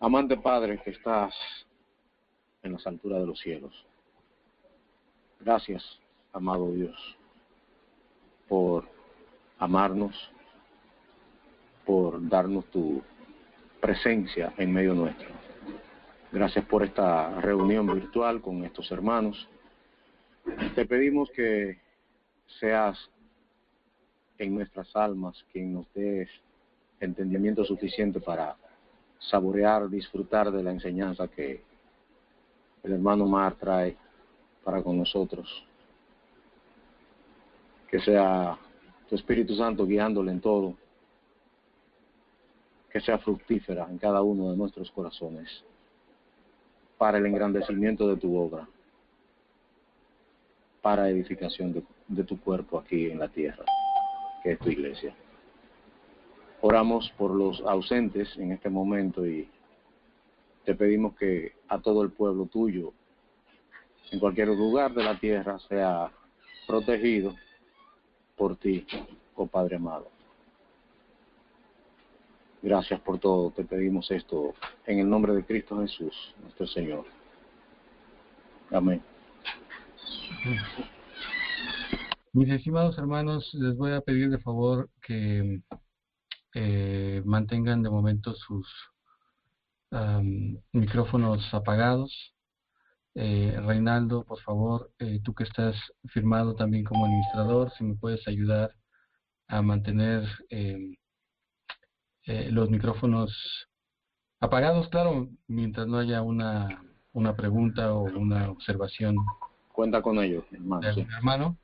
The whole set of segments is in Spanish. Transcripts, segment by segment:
Amante Padre que estás en las alturas de los cielos, gracias, amado Dios, por amarnos, por darnos tu presencia en medio nuestro. Gracias por esta reunión virtual con estos hermanos. Te pedimos que seas en nuestras almas quien nos des entendimiento suficiente para saborear, disfrutar de la enseñanza que el hermano Mar trae para con nosotros. Que sea tu Espíritu Santo guiándole en todo, que sea fructífera en cada uno de nuestros corazones para el engrandecimiento de tu obra, para edificación de tu cuerpo aquí en la tierra, que es tu iglesia. Oramos por los ausentes en este momento y te pedimos que a todo el pueblo tuyo, en cualquier lugar de la tierra, sea protegido por ti, oh Padre amado. Gracias por todo, te pedimos esto en el nombre de Cristo Jesús, nuestro Señor. Amén. Mis estimados hermanos, les voy a pedir de favor que mantengan de momento sus micrófonos apagados. Reinaldo, por favor, tú que estás firmado también como administrador, si me puedes ayudar a mantener los micrófonos apagados, claro, mientras no haya una pregunta o una observación. Cuenta con ello, hermano. De algún hermano.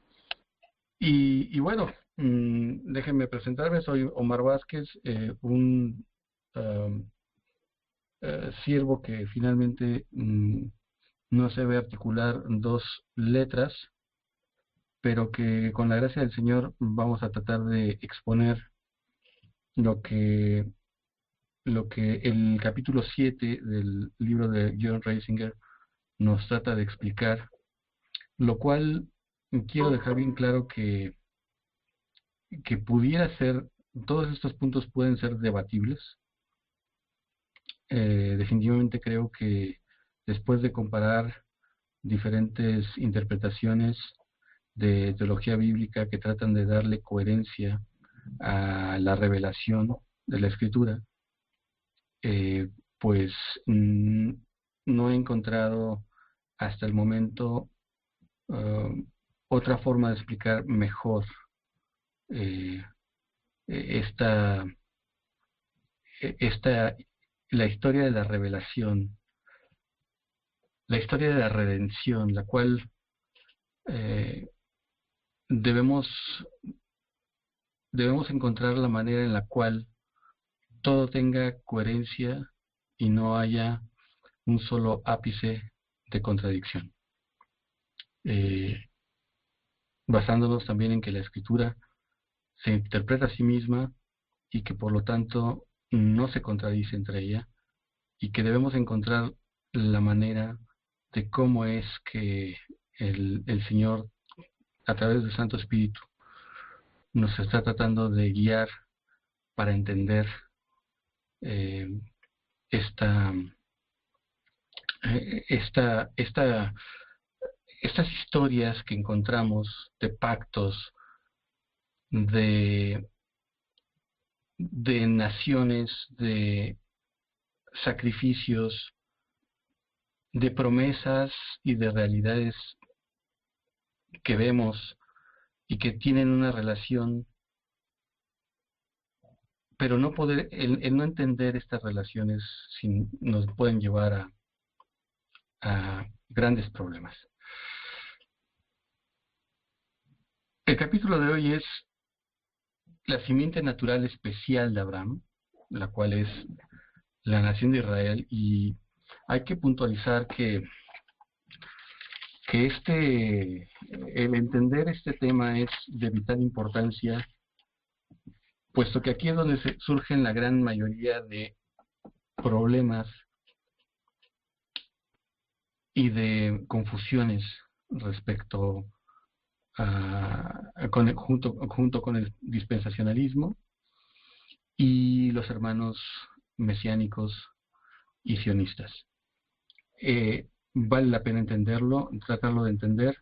Y bueno, déjenme presentarme, soy Omar Vázquez, un siervo que finalmente no sabe articular dos letras, pero que con la gracia del Señor vamos a tratar de exponer lo que el capítulo 7 del libro de John Reisinger nos trata de explicar, lo cual quiero dejar bien claro que pudiera ser, todos estos puntos pueden ser debatibles. Definitivamente creo que después de comparar diferentes interpretaciones de teología bíblica que tratan de darle coherencia a la revelación de la Escritura, pues no he encontrado hasta el momento otra forma de explicar mejor la historia de la revelación, la historia de la redención, la cual debemos encontrar la manera en la cual todo tenga coherencia y no haya un solo ápice de contradicción. Basándonos también en que la Escritura se interpreta a sí misma y que por lo tanto no se contradice entre ella, y que debemos encontrar la manera de cómo es que el Señor, a través del Santo Espíritu, nos está tratando de guiar para entender estas historias que encontramos de pactos, de naciones, de sacrificios, de promesas y de realidades que vemos y que tienen una relación, pero no poder, el no entender estas relaciones nos pueden llevar a grandes problemas. El capítulo de hoy es la simiente natural especial de Abraham, la cual es la nación de Israel, y hay que puntualizar que el entender este tema es de vital importancia, puesto que aquí es donde surgen la gran mayoría de problemas y de confusiones respecto junto con el dispensacionalismo y los hermanos mesiánicos y sionistas. Vale la pena entenderlo, tratarlo de entender.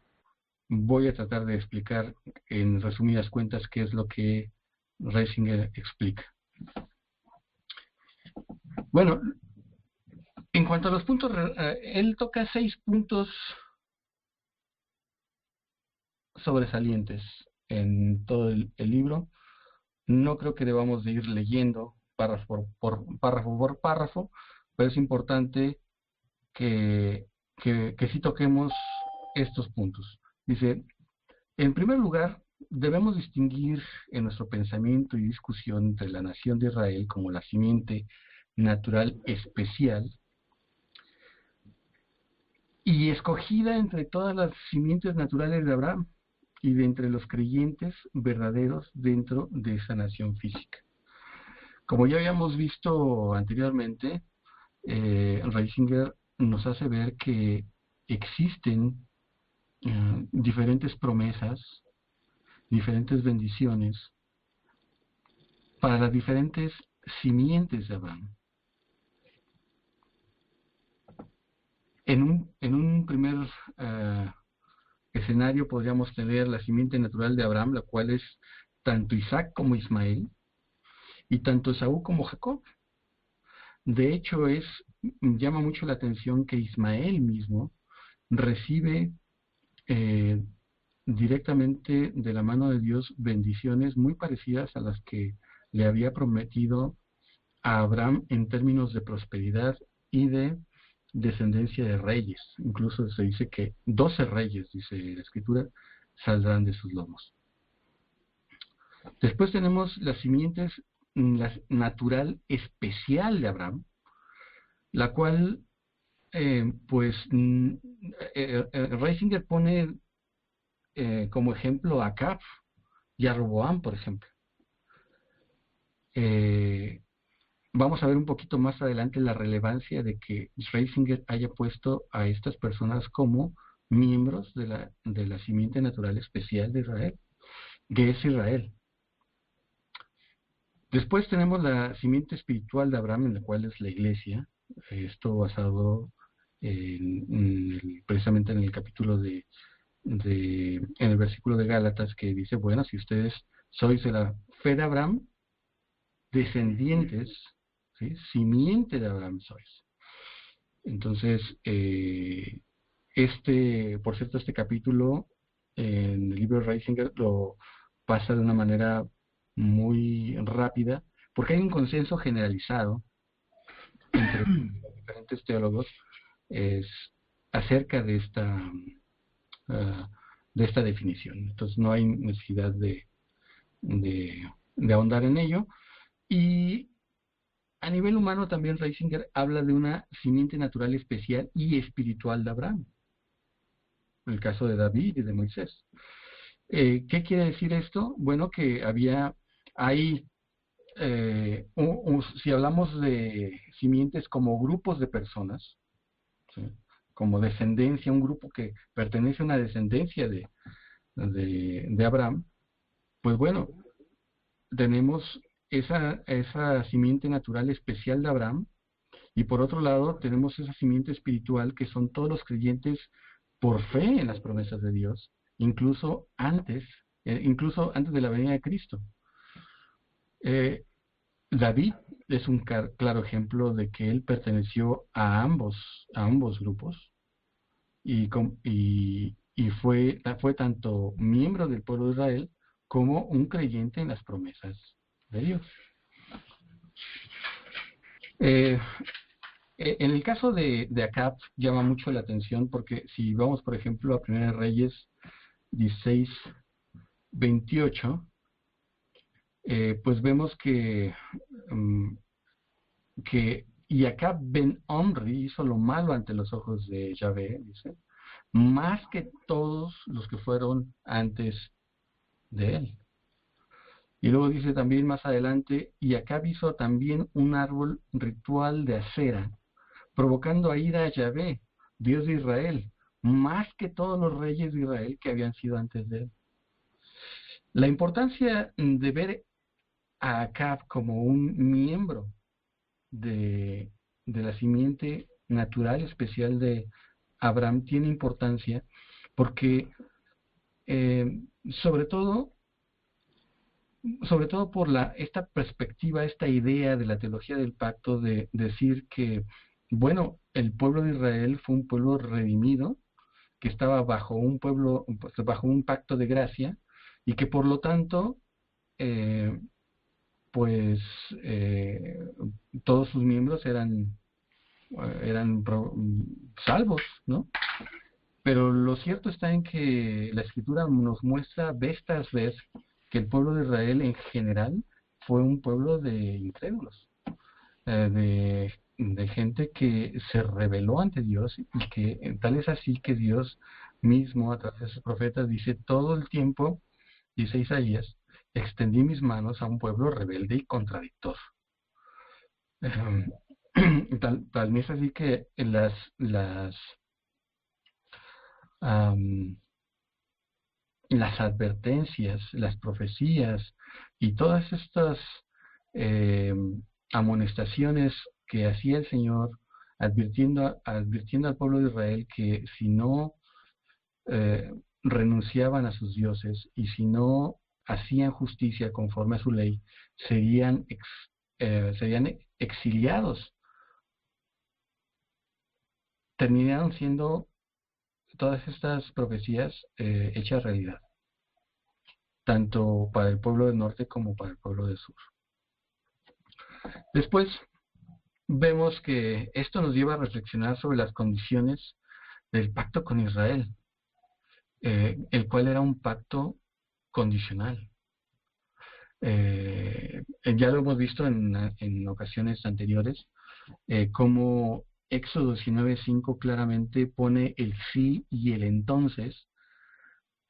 Voy a tratar de explicar en resumidas cuentas qué es lo que Reisinger explica. Bueno, en cuanto a los puntos, él toca 6 puntos sobresalientes en todo el libro. No creo que debamos de ir leyendo párrafo por párrafo, pero es importante que sí toquemos estos puntos. Dice, en primer lugar, debemos distinguir en nuestro pensamiento y discusión entre la nación de Israel como la simiente natural especial y escogida entre todas las simientes naturales de Abraham y de entre los creyentes verdaderos dentro de esa nación física. Como ya habíamos visto anteriormente, Reisinger nos hace ver que existen diferentes promesas, diferentes bendiciones para las diferentes simientes de Abraham. En un primer escenario podríamos tener la simiente natural de Abraham, la cual es tanto Isaac como Ismael, y tanto Esaú como Jacob. De hecho, llama mucho la atención que Ismael mismo recibe directamente de la mano de Dios bendiciones muy parecidas a las que le había prometido a Abraham en términos de prosperidad y de descendencia de reyes. Incluso se dice que 12 reyes, dice la Escritura, saldrán de sus lomos. Después tenemos las simientes natural especial de Abraham, la cual Reisinger pone como ejemplo a Acab y a Roboam, por ejemplo. Vamos a ver un poquito más adelante la relevancia de que Reisinger haya puesto a estas personas como miembros de la simiente natural especial de Israel, que es Israel. Después tenemos la simiente espiritual de Abraham, en la cual es la iglesia. Esto basado precisamente en el capítulo en el versículo de Gálatas, que dice, bueno, si ustedes sois de la fe de Abraham, descendientes, ¿sí? Simiente de Abraham sois. Entonces, por cierto, este capítulo en el libro de Reisinger lo pasa de una manera muy rápida, porque hay un consenso generalizado entre los diferentes teólogos acerca de esta definición. Entonces no hay necesidad de ahondar en ello. Y a nivel humano también Reisinger habla de una simiente natural especial y espiritual de Abraham, en el caso de David y de Moisés. ¿Qué quiere decir esto? Bueno, que si hablamos de simientes como grupos de personas, ¿sí? Como descendencia, un grupo que pertenece a una descendencia de Abraham, pues bueno, tenemos esa simiente natural especial de Abraham, y por otro lado tenemos esa simiente espiritual que son todos los creyentes por fe en las promesas de Dios, incluso antes de la venida de Cristo. David es un claro ejemplo de que él perteneció a ambos grupos y fue tanto miembro del pueblo de Israel como un creyente en las promesas de Dios. En el caso de Acab llama mucho la atención porque si vamos, por ejemplo, a 1 Reyes 16:28, pues vemos que Acab ben Omri hizo lo malo ante los ojos de Yahvé, dice, más que todos los que fueron antes de él. Y luego dice también más adelante, y Acab hizo también un árbol ritual de acera, provocando a ira a Yahvé, Dios de Israel, más que todos los reyes de Israel que habían sido antes de él. La importancia de ver a Acab como un miembro de de la simiente natural especial de Abraham tiene importancia porque sobre todo por esta perspectiva, esta idea de la teología del pacto, de decir que, bueno, el pueblo de Israel fue un pueblo redimido, que estaba bajo bajo un pacto de gracia, y que por lo tanto, pues, todos sus miembros eran salvos, ¿no? Pero lo cierto está en que la Escritura nos muestra vez tras vez que el pueblo de Israel en general fue un pueblo de incrédulos, de gente que se rebeló ante Dios, y que tal es así que Dios mismo a través de sus profetas dice todo el tiempo, dice Isaías, extendí mis manos a un pueblo rebelde y contradictor. Tal vez así que las advertencias, las profecías y todas estas amonestaciones que hacía el Señor advirtiendo al pueblo de Israel que si no renunciaban a sus dioses y si no hacían justicia conforme a su ley, serían exiliados. Terminaron siendo todas estas profecías hechas realidad, tanto para el pueblo del norte como para el pueblo del sur. Después vemos que esto nos lleva a reflexionar sobre las condiciones del pacto con Israel, el cual era un pacto condicional. Ya lo hemos visto en ocasiones anteriores, como Éxodo 19:5 claramente pone el sí y el entonces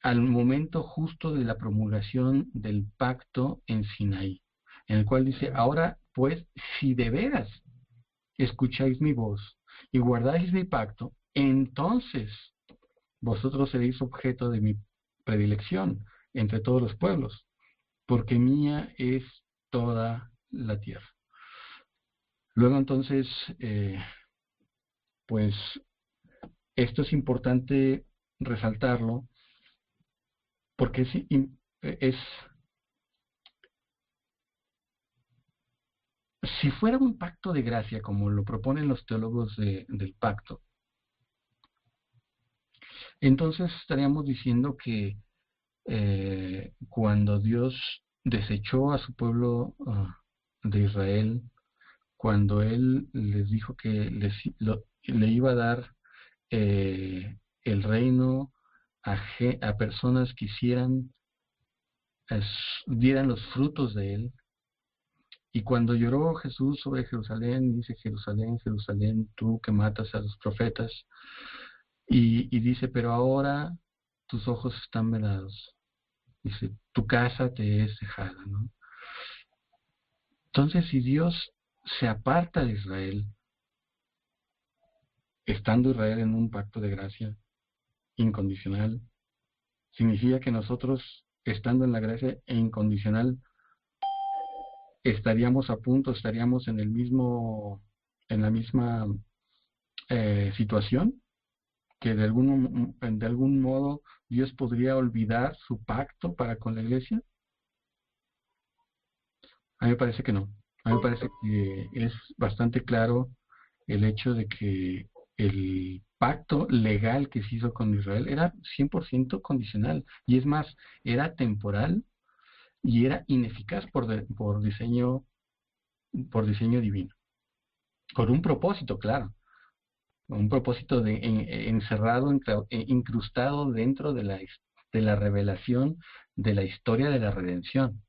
al momento justo de la promulgación del pacto en Sinaí, en el cual dice, ahora pues, si de veras escucháis mi voz y guardáis mi pacto, entonces vosotros seréis objeto de mi predilección entre todos los pueblos, porque mía es toda la tierra. Luego entonces, pues esto es importante resaltarlo, porque si fuera un pacto de gracia, como lo proponen los teólogos del pacto, entonces estaríamos diciendo que cuando Dios desechó a su pueblo de Israel, cuando Él les dijo que le iba a dar el reino a personas que dieran los frutos de Él, y cuando lloró Jesús sobre Jerusalén, dice, Jerusalén, Jerusalén, tú que matas a los profetas, y dice, pero ahora tus ojos están vedados. Dice, tu casa te es dejada, ¿no? Entonces, si Dios se aparta de Israel, estando Israel en un pacto de gracia incondicional, significa que nosotros, estando en la gracia incondicional, estaríamos a punto, estaríamos en la misma situación, que de algún modo Dios podría olvidar su pacto para con la iglesia. A mí me parece que no. A mí me parece que es bastante claro el hecho de que el pacto legal que se hizo con Israel era 100% condicional, y es más, era temporal y era ineficaz por diseño divino, con un propósito, claro, un propósito encerrado, incrustado dentro de la revelación de la historia de la redención,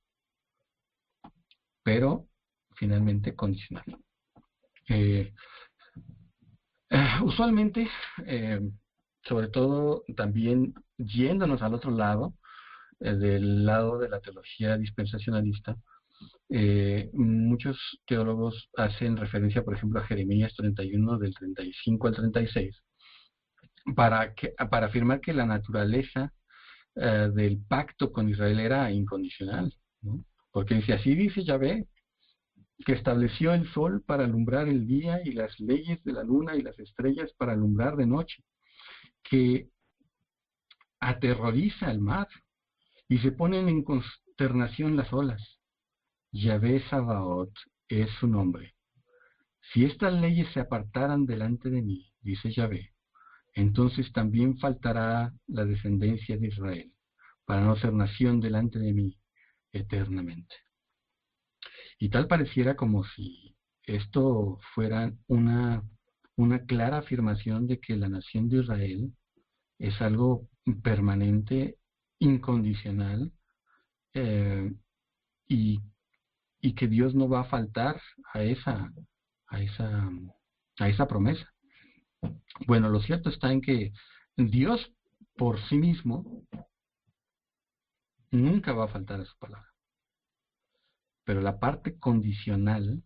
pero finalmente condicional. Usualmente, sobre todo también yéndonos al otro lado, del lado de la teología dispensacionalista, muchos teólogos hacen referencia, por ejemplo, a Jeremías 31, del 35 al 36, para afirmar que la naturaleza del pacto con Israel era incondicional, ¿no? Porque dice, así dice Yahvé, que estableció el sol para alumbrar el día y las leyes de la luna y las estrellas para alumbrar de noche, que aterroriza al mar y se ponen en consternación las olas. Yahvé Sabaoth es su nombre. Si estas leyes se apartaran delante de mí, dice Yahvé, entonces también faltará la descendencia de Israel, para no ser nación delante de mí eternamente. Y tal pareciera como si esto fuera una clara afirmación de que la nación de Israel es algo permanente, incondicional, eh, y, y que Dios no va a faltar a a esa, a esa promesa. Bueno, lo cierto está en que Dios por sí mismo nunca va a faltar a su palabra. Pero la parte condicional,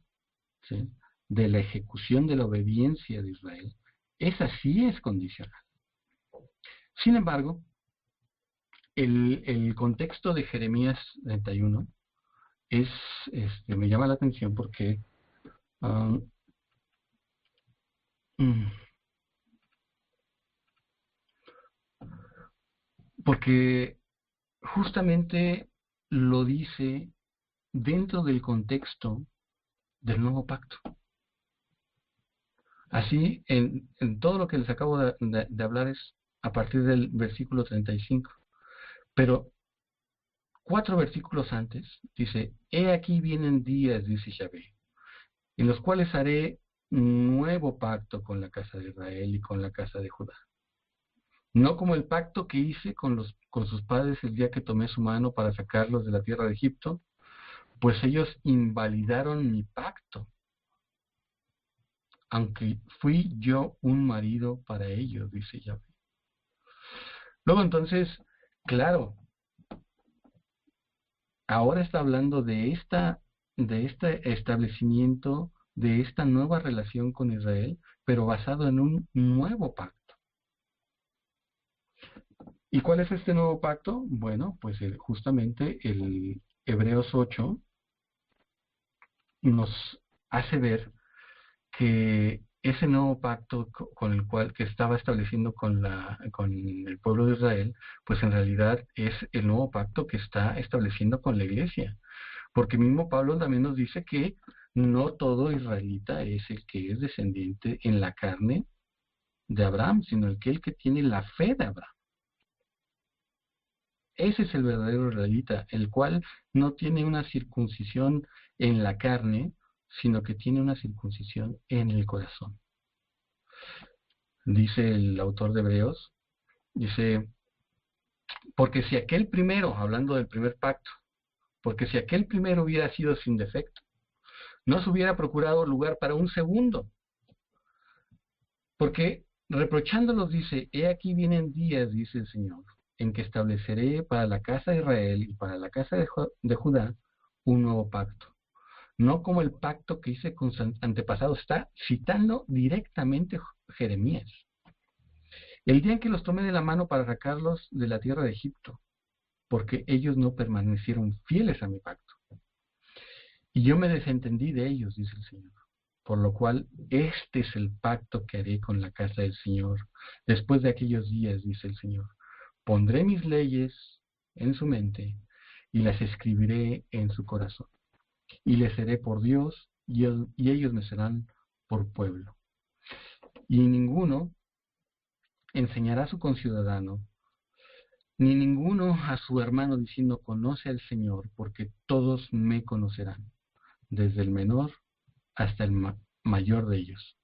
¿sí?, de la ejecución de la obediencia de Israel, esa sí es condicional. Sin embargo, el contexto de Jeremías 31 me llama la atención porque um, porque justamente lo dice dentro del contexto del nuevo pacto. Así, en todo lo que les acabo de hablar es a partir del versículo 35. Pero 4 versículos antes dice: He aquí vienen días, dice Yahvé, en los cuales haré un nuevo pacto con la casa de Israel y con la casa de Judá. No como el pacto que hice con sus padres el día que tomé su mano para sacarlos de la tierra de Egipto, pues ellos invalidaron mi pacto, aunque fui yo un marido para ellos, dice Yahvé. Luego entonces, claro, ahora está hablando de este establecimiento, de esta nueva relación con Israel, pero basado en un nuevo pacto. ¿Y cuál es este nuevo pacto? Bueno, pues justamente el Hebreos 8 nos hace ver que ese nuevo pacto con el cual que estaba estableciendo con el pueblo de Israel, pues en realidad es el nuevo pacto que está estableciendo con la iglesia. Porque mismo Pablo también nos dice que no todo israelita es el que es descendiente en la carne de Abraham, sino el que tiene la fe de Abraham. Ese es el verdadero israelita, el cual no tiene una circuncisión en la carne, sino que tiene una circuncisión en el corazón. Dice el autor de Hebreos, dice, porque si aquel primero, hablando del primer pacto, porque si aquel primero hubiera sido sin defecto, no se hubiera procurado lugar para un segundo. Porque reprochándolos dice: He aquí vienen días, dice el Señor, en que estableceré para la casa de Israel y para la casa de Judá un nuevo pacto. No como el pacto que hice con sus antepasados. Está citando directamente Jeremías. El día en que los tomé de la mano para sacarlos de la tierra de Egipto, porque ellos no permanecieron fieles a mi pacto. Y yo me desentendí de ellos, dice el Señor. Por lo cual, este es el pacto que haré con la casa del Señor. Después de aquellos días, dice el Señor, pondré mis leyes en su mente y las escribiré en su corazón. Y les seré por Dios y ellos me serán por pueblo. Y ninguno enseñará a su conciudadano, ni ninguno a su hermano diciendo: conoce al Señor, porque todos me conocerán, desde el menor hasta el mayor de ellos,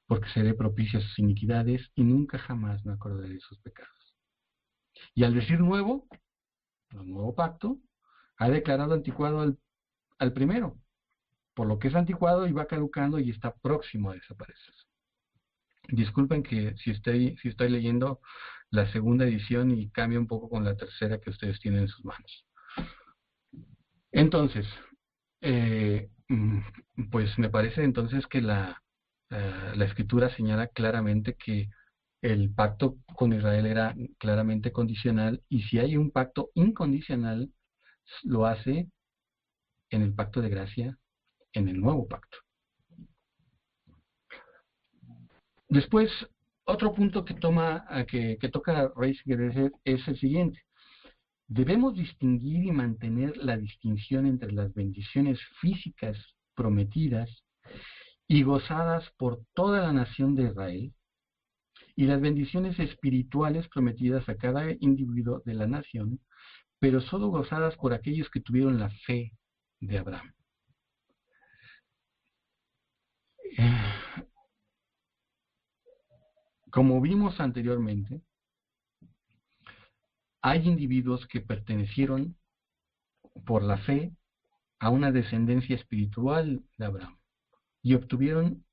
porque seré propicio a sus iniquidades y nunca jamás me acordaré de sus pecados. Y al decir nuevo, el nuevo pacto, ha declarado anticuado al primero, por lo que es anticuado y va caducando y está próximo a desaparecer. Disculpen que si estoy leyendo la segunda edición y cambia un poco con la tercera que ustedes tienen en sus manos. Entonces, pues me parece entonces que la Escritura señala claramente que el pacto con Israel era claramente condicional, y si hay un pacto incondicional, lo hace en el pacto de gracia en el nuevo pacto. Después, otro punto que toca Ratzinger es el siguiente. Debemos distinguir y mantener la distinción entre las bendiciones físicas prometidas y gozadas por toda la nación de Israel y las bendiciones espirituales prometidas a cada individuo de la nación, pero solo gozadas por aquellos que tuvieron la fe de Abraham. Como vimos anteriormente, hay individuos que pertenecieron por la fe a una descendencia espiritual de Abraham y obtuvieron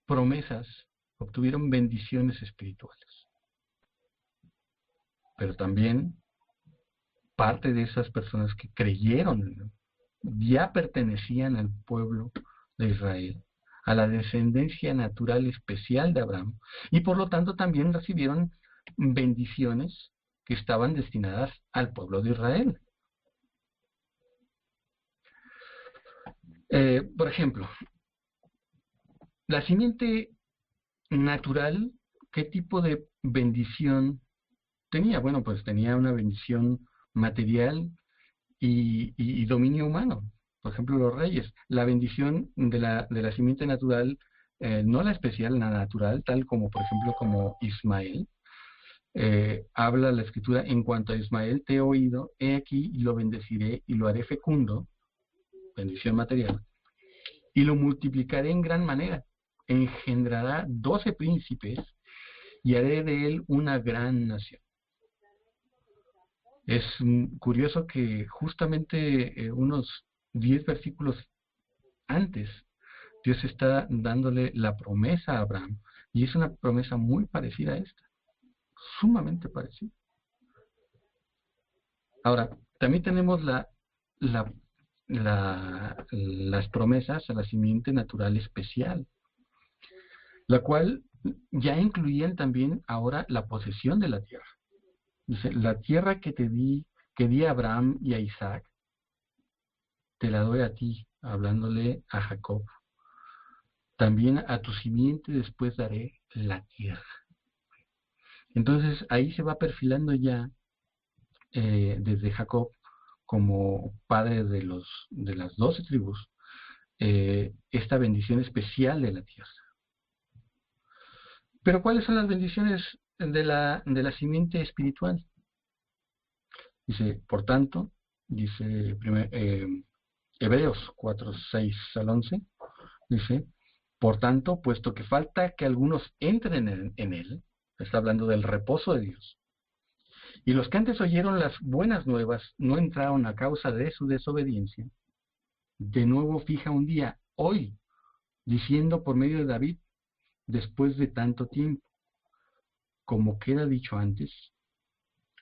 promesas, obtuvieron bendiciones espirituales. Pero también parte de esas personas que creyeron ya pertenecían al pueblo de Israel, a la descendencia natural especial de Abraham, y por lo tanto también recibieron bendiciones que estaban destinadas al pueblo de Israel. Por ejemplo, la simiente natural, ¿qué tipo de bendición tenía? Bueno, pues tenía una bendición material y dominio humano. Por ejemplo, los reyes. La bendición de la simiente natural, no la especial, la natural, tal como, por ejemplo, como Ismael. Habla la Escritura: en cuanto a Ismael te he oído, he aquí y lo bendeciré y lo haré fecundo, bendición material, y lo multiplicaré en gran manera. Engendrará 12 príncipes y haré de él una gran nación. Es curioso que justamente unos 10 versículos antes, Dios está dándole la promesa a Abraham, y es una promesa muy parecida a esta, sumamente parecida. Ahora, también tenemos las promesas a la simiente natural especial, la cual ya incluían también ahora la posesión de la tierra. Dice: la tierra que di a Abraham y a Isaac, te la doy a ti, hablándole a Jacob. También a tu simiente después daré la tierra. Entonces ahí se va perfilando ya desde Jacob como padre de las 12 tribus, esta bendición especial de la tierra. Pero ¿cuáles son las bendiciones de la simiente espiritual? Dice, por tanto, dice Hebreos 4, 6 al 11, dice: por tanto, puesto que falta que algunos entren en él, está hablando del reposo de Dios, y los que antes oyeron las buenas nuevas no entraron a causa de su desobediencia, de nuevo fija un día, hoy, diciendo por medio de David, después de tanto tiempo, como queda dicho antes: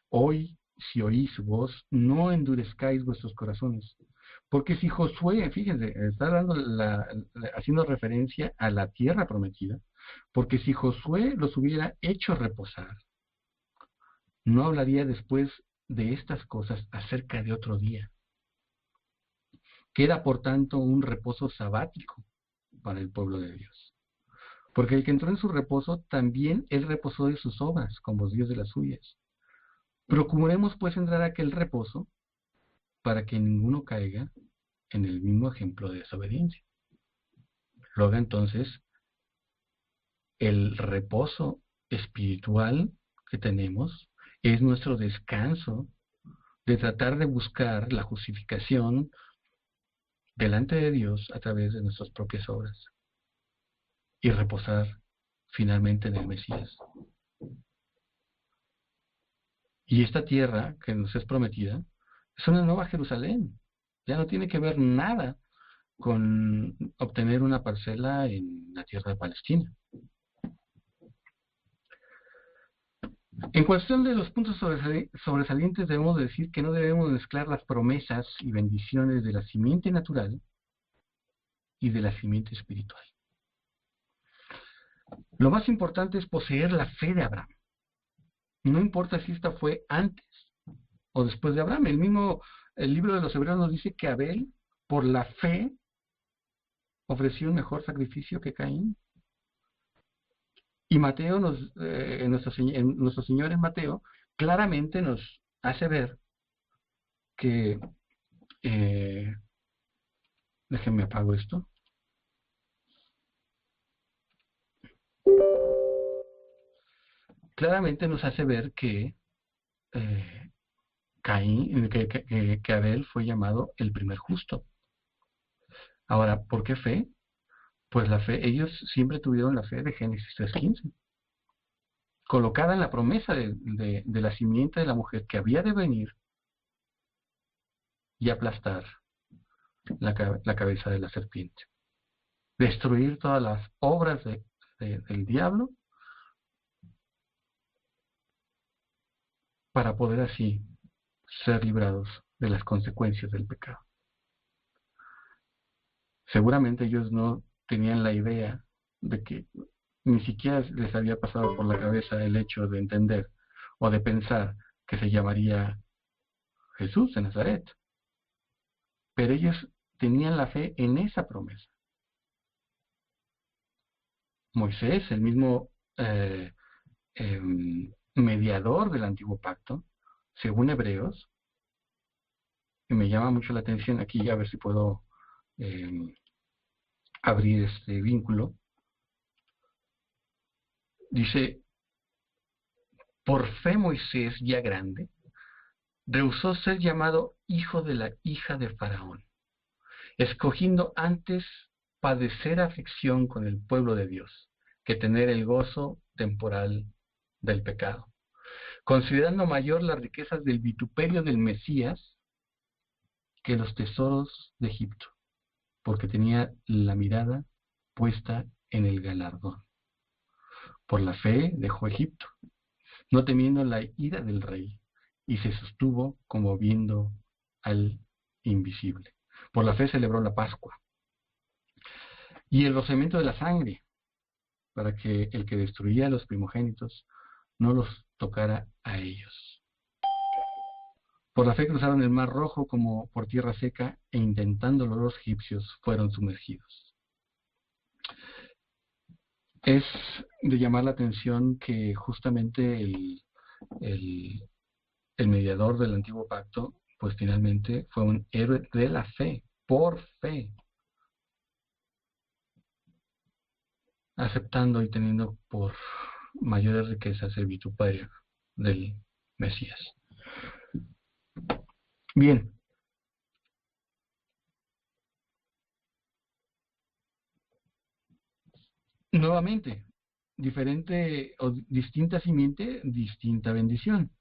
hoy, si oís su voz, no endurezcáis vuestros corazones. Porque si Josué, fíjense, está haciendo referencia a la tierra prometida, porque si Josué los hubiera hecho reposar, no hablaría después de estas cosas acerca de otro día. Queda, por tanto, un reposo sabático para el pueblo de Dios. Porque el que entró en su reposo, también él reposó de sus obras, como Dios de las suyas. Procuremos pues entrar a aquel reposo, para que ninguno caiga en el mismo ejemplo de desobediencia. Luego entonces, el reposo espiritual que tenemos es nuestro descanso de tratar de buscar la justificación delante de Dios a través de nuestras propias obras y reposar finalmente en el Mesías. Y esta tierra que nos es prometida es una nueva Jerusalén. Ya no tiene que ver nada con obtener una parcela en la tierra de Palestina. En cuestión de los puntos sobresalientes, debemos decir que no debemos mezclar las promesas y bendiciones de la simiente natural y de la simiente espiritual. Lo más importante es poseer la fe de Abraham. No importa si esta fue antes o después de Abraham. El libro de los Hebreos nos dice que Abel por la fe ofreció un mejor sacrificio que Caín. Y Mateo, nuestro Señor en Mateo, claramente nos hace ver que, déjenme apago esto, claramente nos hace ver que que Abel fue llamado el primer justo. Ahora, ¿por qué fe? Pues la fe, ellos siempre tuvieron la fe de Génesis 3:15, colocada en la promesa de la simiente de la mujer que había de venir y aplastar la cabeza de la serpiente, destruir todas las obras del diablo, para poder así ser librados de las consecuencias del pecado. Seguramente ellos no tenían la idea de que ni siquiera les había pasado por la cabeza el hecho de entender o de pensar que se llamaría Jesús de Nazaret. Pero ellos tenían la fe en esa promesa. Moisés, el mismo mediador del antiguo pacto, según Hebreos, y me llama mucho la atención aquí, a ver si puedo abrir este vínculo, dice: por fe Moisés, ya grande, rehusó ser llamado hijo de la hija de Faraón, escogiendo antes padecer aflicción con el pueblo de Dios, que tener el gozo temporal del pecado, considerando mayor las riquezas del vituperio del Mesías que los tesoros de Egipto, porque tenía la mirada puesta en el galardón. Por la fe dejó Egipto, no temiendo la ira del rey, y se sostuvo como viendo al invisible. Por la fe celebró la Pascua y el rocimiento de la sangre, para que el que destruía a los primogénitos no los tocara a ellos. Por la fe cruzaron el mar Rojo como por tierra seca, e intentándolo los egipcios fueron sumergidos. Es de llamar la atención que justamente el mediador del antiguo pacto, pues finalmente fue un héroe de la fe, por fe, aceptando y teniendo por mayores riquezas el vituperio del Mesías. Bien. Nuevamente, diferente o distinta simiente, distinta bendición.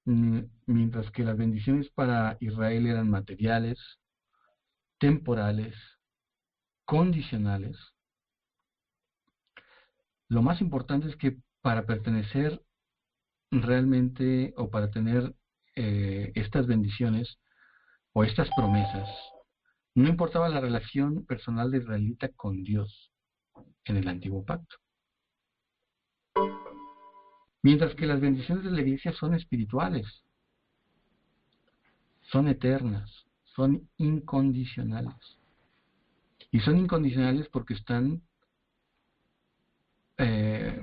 Mientras que las bendiciones para Israel eran materiales, temporales, condicionales, lo más importante es que para pertenecer realmente o para tener estas bendiciones o estas promesas, no importaba la relación personal de israelita con Dios en el antiguo pacto. Mientras que las bendiciones de la iglesia son espirituales, son eternas, son incondicionales. Y son incondicionales porque están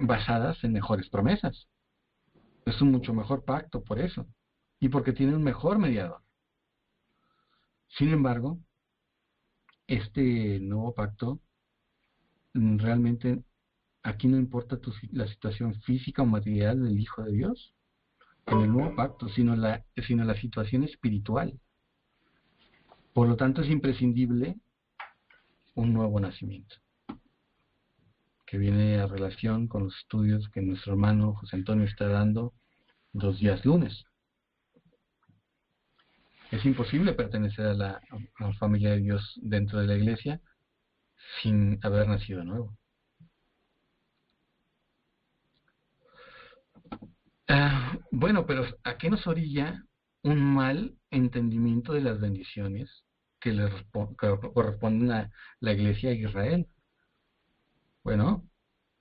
basadas en mejores promesas. Es un mucho mejor pacto por eso. Y porque tiene un mejor mediador. Sin embargo, este nuevo pacto, realmente aquí no importa la situación física o material del Hijo de Dios en el nuevo pacto, sino la situación espiritual. Por lo tanto, es imprescindible un nuevo nacimiento, que viene a relación con los estudios que nuestro hermano José Antonio está dando los días lunes. Es imposible pertenecer a la familia de Dios dentro de la iglesia sin haber nacido de nuevo. Bueno, pero ¿a qué nos orilla un mal entendimiento de las bendiciones que corresponden a la iglesia de Israel? Bueno,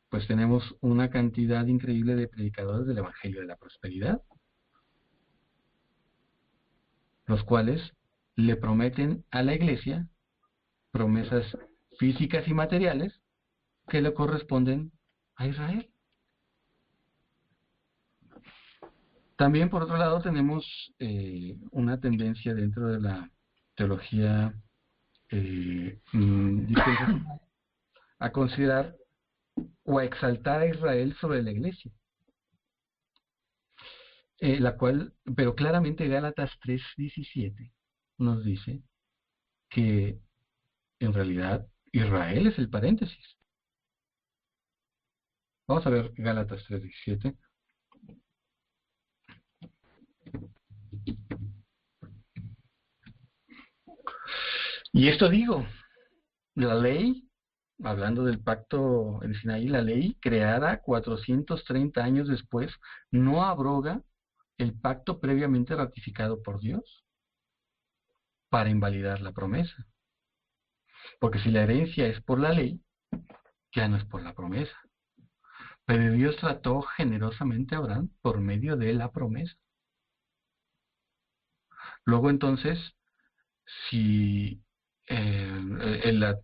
pues tenemos una cantidad increíble de predicadores del Evangelio de la Prosperidad, los cuales le prometen a la iglesia promesas físicas y materiales que le corresponden a Israel. También, por otro lado, tenemos una tendencia dentro de la teología dispensacional a considerar o a exaltar a Israel sobre la iglesia, la cual, pero claramente Gálatas 3:17 nos dice que en realidad Israel es el paréntesis. Vamos a ver Gálatas 3:17. Y esto digo, la ley, hablando del pacto en Sinaí, la ley creada 430 años después, no abroga el pacto previamente ratificado por Dios para invalidar la promesa. Porque si la herencia es por la ley, ya no es por la promesa. Pero Dios trató generosamente a Abraham por medio de la promesa. Luego entonces, si la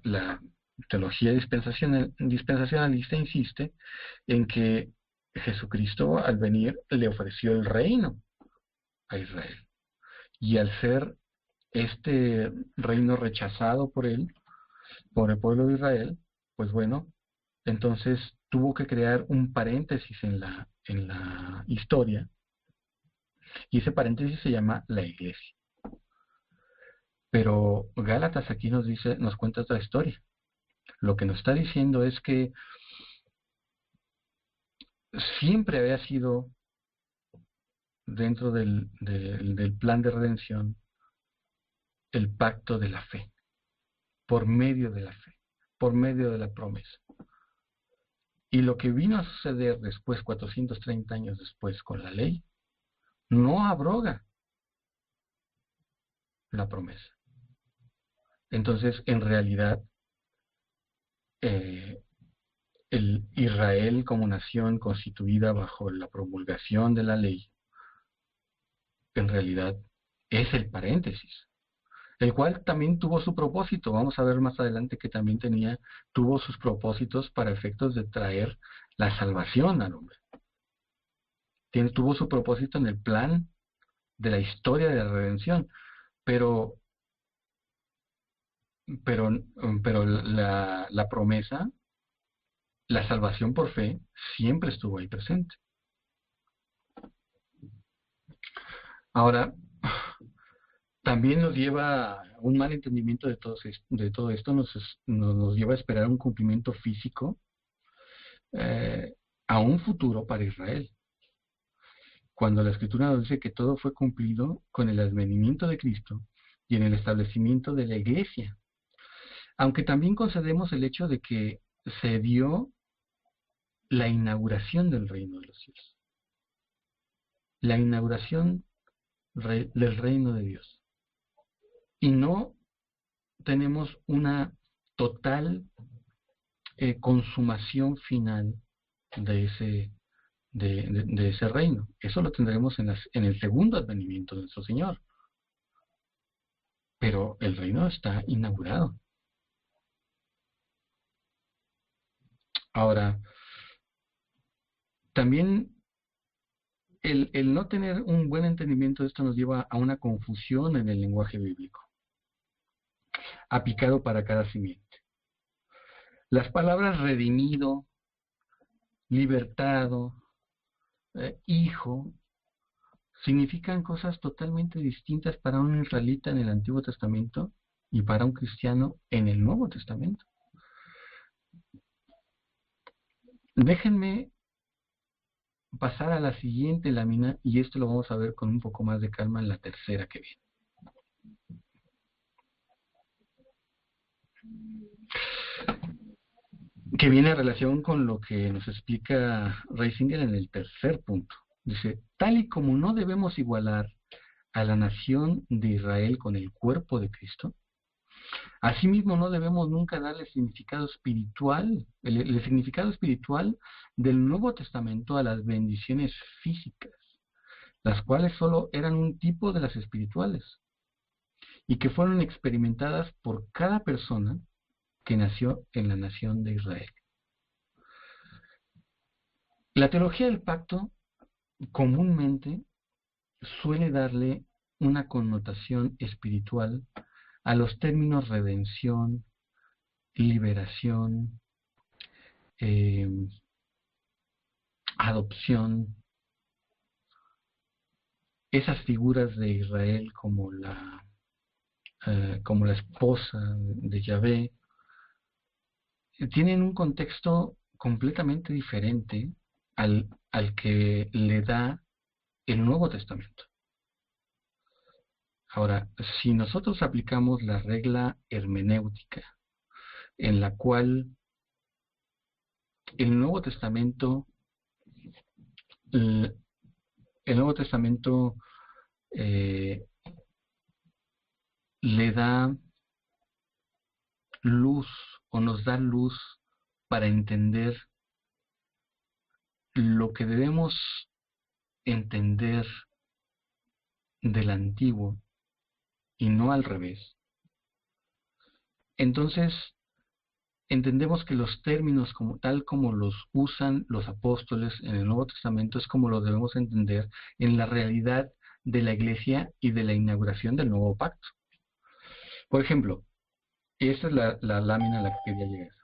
teología dispensacionalista insiste en que Jesucristo al venir le ofreció el reino a Israel. Y al ser este reino rechazado por él, por el pueblo de Israel, pues bueno, entonces tuvo que crear un paréntesis en la historia, y ese paréntesis se llama la iglesia. Pero Gálatas aquí nos cuenta otra historia. Lo que nos está diciendo es que siempre había sido dentro del plan de redención el pacto de la fe, por medio de la fe, por medio de la promesa. Y lo que vino a suceder después, 430 años después, con la ley, no abroga la promesa. Entonces, en realidad, el Israel como nación constituida bajo la promulgación de la ley, en realidad es el paréntesis, el cual también tuvo su propósito. Vamos a ver más adelante que también tuvo sus propósitos para efectos de traer la salvación al hombre. Tuvo su propósito en el plan de la historia de la redención, pero la promesa, la salvación por fe, siempre estuvo ahí presente. Ahora, también nos lleva un mal entendimiento de todo esto, nos lleva a esperar un cumplimiento físico a un futuro para Israel. Cuando la Escritura nos dice que todo fue cumplido con el advenimiento de Cristo y en el establecimiento de la iglesia. Aunque también concedemos el hecho de que se dio la inauguración del reino de los cielos. La inauguración del reino de Dios. Y no tenemos una total consumación final de ese reino. Eso lo tendremos en el segundo advenimiento de nuestro Señor. Pero el reino está inaugurado. Ahora, también el no tener un buen entendimiento de esto nos lleva a una confusión en el lenguaje bíblico, aplicado para cada simiente. Las palabras redimido, libertado, hijo, significan cosas totalmente distintas para un israelita en el Antiguo Testamento y para un cristiano en el Nuevo Testamento. Déjenme pasar a la siguiente lámina, y esto lo vamos a ver con un poco más de calma en la tercera que viene. Que viene en relación con lo que nos explica Reisinger en el tercer punto. Dice, tal y como no debemos igualar a la nación de Israel con el cuerpo de Cristo, asimismo no debemos nunca darle significado espiritual, el significado espiritual del Nuevo Testamento a las bendiciones físicas, las cuales solo eran un tipo de las espirituales. y que fueron experimentadas por cada persona que nació en la nación de Israel. La teología del pacto comúnmente suele darle una connotación espiritual a los términos redención, liberación, adopción, esas figuras de Israel como la esposa de Yahvé, tienen un contexto completamente diferente al que le da el Nuevo Testamento. Ahora, si nosotros aplicamos la regla hermenéutica, en la cual el Nuevo Testamento le da luz o nos da luz para entender lo que debemos entender del antiguo y no al revés. Entonces, entendemos que los términos tal como los usan los apóstoles en el Nuevo Testamento es como lo debemos entender en la realidad de la Iglesia y de la inauguración del Nuevo Pacto. Por ejemplo, esta es la lámina a la que quería llegar.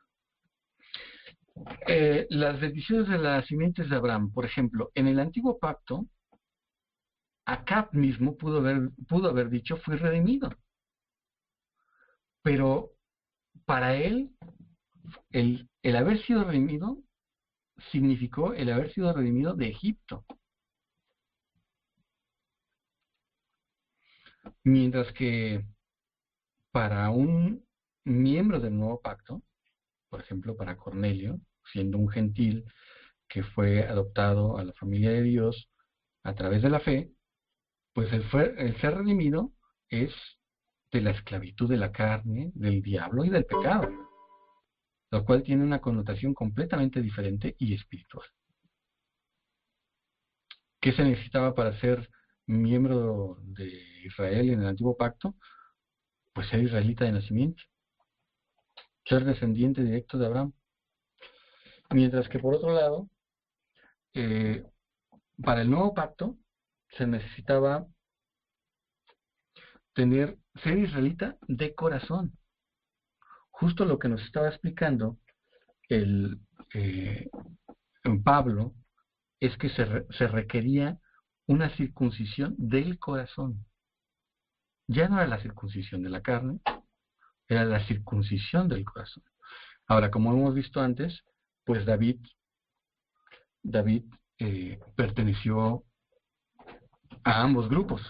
Las bendiciones de las simientes de Abraham, por ejemplo, en el Antiguo Pacto, Acab mismo pudo haber dicho fui redimido. Pero para él, el haber sido redimido significó el haber sido redimido de Egipto. Mientras que para un miembro del Nuevo Pacto, por ejemplo para Cornelio, siendo un gentil que fue adoptado a la familia de Dios a través de la fe, pues el ser redimido es de la esclavitud de la carne, del diablo y del pecado, lo cual tiene una connotación completamente diferente y espiritual. ¿Qué se necesitaba para ser miembro de Israel en el Antiguo Pacto? Pues ser israelita de nacimiento, ser descendiente directo de Abraham. Mientras que por otro lado, para el Nuevo Pacto se necesitaba ser israelita de corazón. Justo lo que nos estaba explicando Pablo es que se requería una circuncisión del corazón. Ya no era la circuncisión de la carne, era la circuncisión del corazón. Ahora, como hemos visto antes, pues David perteneció a ambos grupos.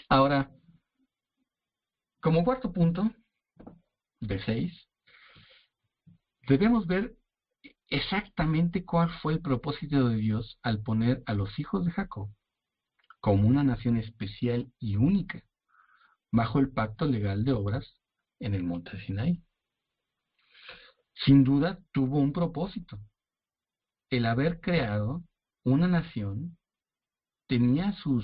Ahora, como cuarto punto de 6, debemos ver exactamente cuál fue el propósito de Dios al poner a los hijos de Jacob como una nación especial y única bajo el pacto legal de obras en el monte Sinaí. Sin duda tuvo un propósito. El haber creado una nación tenía su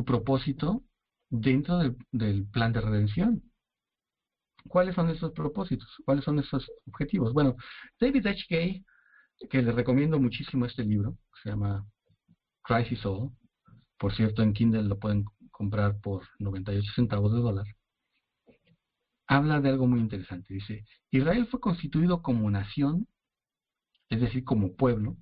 propósito dentro del plan de redención. ¿Cuáles son esos propósitos? ¿Cuáles son esos objetivos? Bueno, David H. Gay, que les recomiendo muchísimo este libro, se llama Christ is All. Por cierto, en Kindle lo pueden comprar por 98 centavos de dólar. Habla de algo muy interesante. Dice, Israel fue constituido como nación, es decir, como pueblo,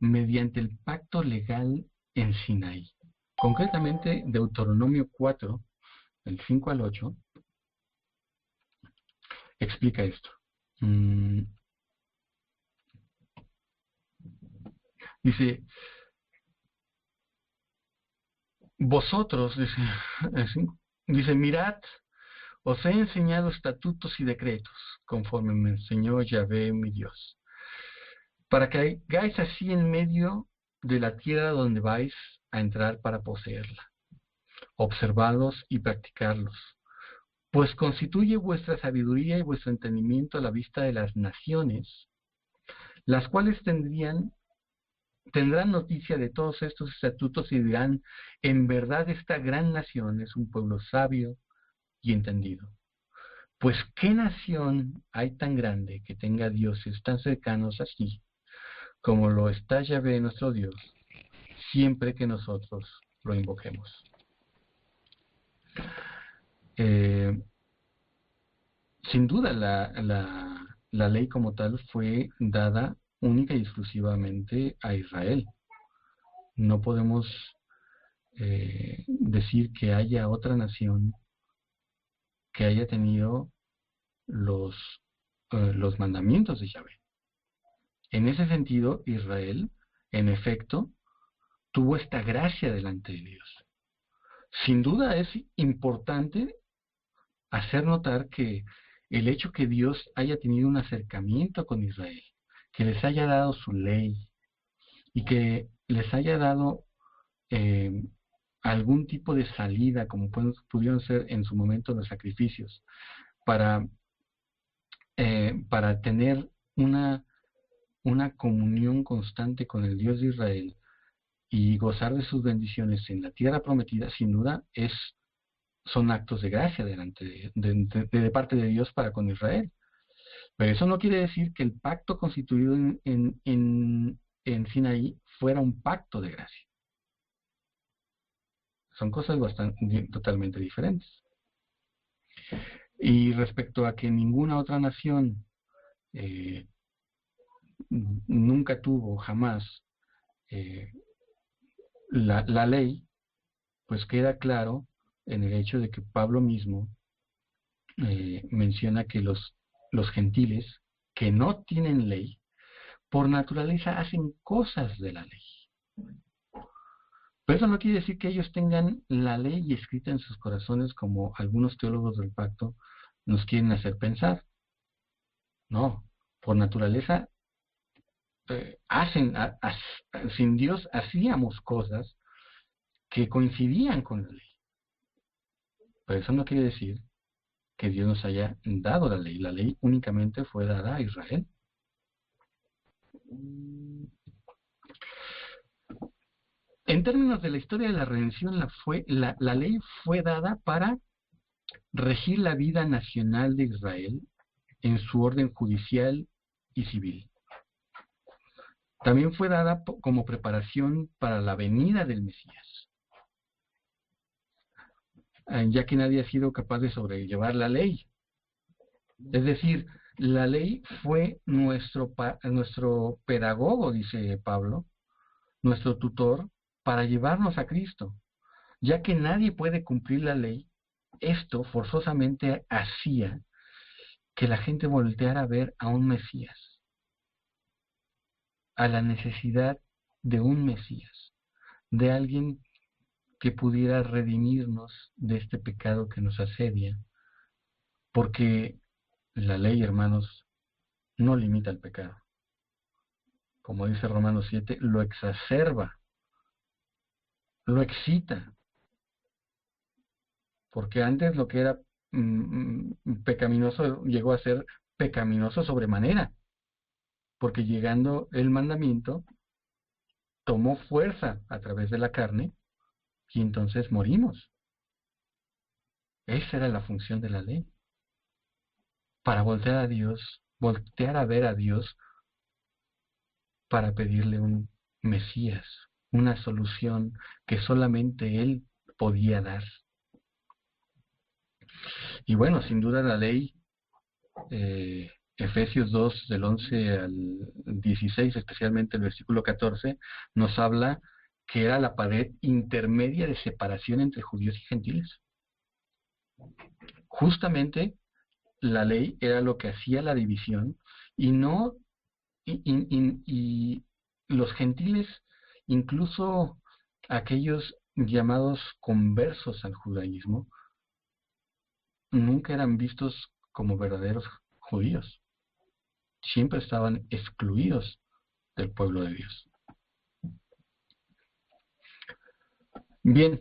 mediante el pacto legal en Sinaí. Concretamente, Deuteronomio 4, del 5 al 8, explica esto. Dice, vosotros, dice, mirad, os he enseñado estatutos y decretos, conforme me enseñó Yahvé mi Dios, para que hagáis así en medio de la tierra donde vais a entrar para poseerla. Observadlos y practicarlos, pues constituye vuestra sabiduría y vuestro entendimiento a la vista de las naciones, las cuales tendrían tendrán noticia de todos estos estatutos y dirán, en verdad esta gran nación es un pueblo sabio y entendido. Pues ¿qué nación hay tan grande que tenga dioses tan cercanos así, como lo está Yahvé nuestro Dios, siempre que nosotros lo invoquemos? Sin duda la ley como tal fue dada única y exclusivamente a Israel. No podemos decir que haya otra nación que haya tenido los mandamientos de Yahvé. En ese sentido, Israel, en efecto, tuvo esta gracia delante de Dios. Sin duda es importante hacer notar que el hecho que Dios haya tenido un acercamiento con Israel, que les haya dado su ley y que les haya dado algún tipo de salida, como pudieron ser en su momento los sacrificios, para tener una comunión constante con el Dios de Israel y gozar de sus bendiciones en la tierra prometida, sin duda son actos de gracia delante de parte de Dios para con Israel. Pero eso no quiere decir que el pacto constituido en Sinaí fuera un pacto de gracia. Son cosas totalmente diferentes. Y respecto a que ninguna otra nación nunca tuvo jamás la ley, pues queda claro en el hecho de que Pablo mismo menciona que los gentiles que no tienen ley, por naturaleza hacen cosas de la ley. Pero eso no quiere decir que ellos tengan la ley escrita en sus corazones, como algunos teólogos del pacto nos quieren hacer pensar. No, por naturaleza sin Dios hacíamos cosas que coincidían con la ley. Pero eso no quiere decir que Dios nos haya dado la ley. La ley únicamente fue dada a Israel. En términos de la historia de la redención, la ley fue dada para regir la vida nacional de Israel en su orden judicial y civil. También fue dada como preparación para la venida del Mesías, ya que nadie ha sido capaz de sobrellevar la ley. Es decir, la ley fue nuestro pedagogo, dice Pablo, nuestro tutor, para llevarnos a Cristo. Ya que nadie puede cumplir la ley, esto forzosamente hacía que la gente volteara a ver a un Mesías, a la necesidad de un Mesías, de alguien que pudiera redimirnos de este pecado que nos asedia, porque la ley, hermanos, no limita el pecado. Como dice Romanos 7, lo exacerba, lo excita, porque antes lo que era pecaminoso llegó a ser pecaminoso sobremanera, porque llegando el mandamiento tomó fuerza a través de la carne y entonces morimos. Esa era la función de la ley, para voltear a ver a Dios, para pedirle un Mesías, una solución que solamente Él podía dar. Y bueno, sin duda la ley, Efesios 2 del 11 al 16, especialmente el versículo 14, nos habla que era la pared intermedia de separación entre judíos y gentiles. Justamente la ley era lo que hacía la división y los gentiles, incluso aquellos llamados conversos al judaísmo, nunca eran vistos como verdaderos judíos. Siempre estaban excluidos del pueblo de Dios. Bien,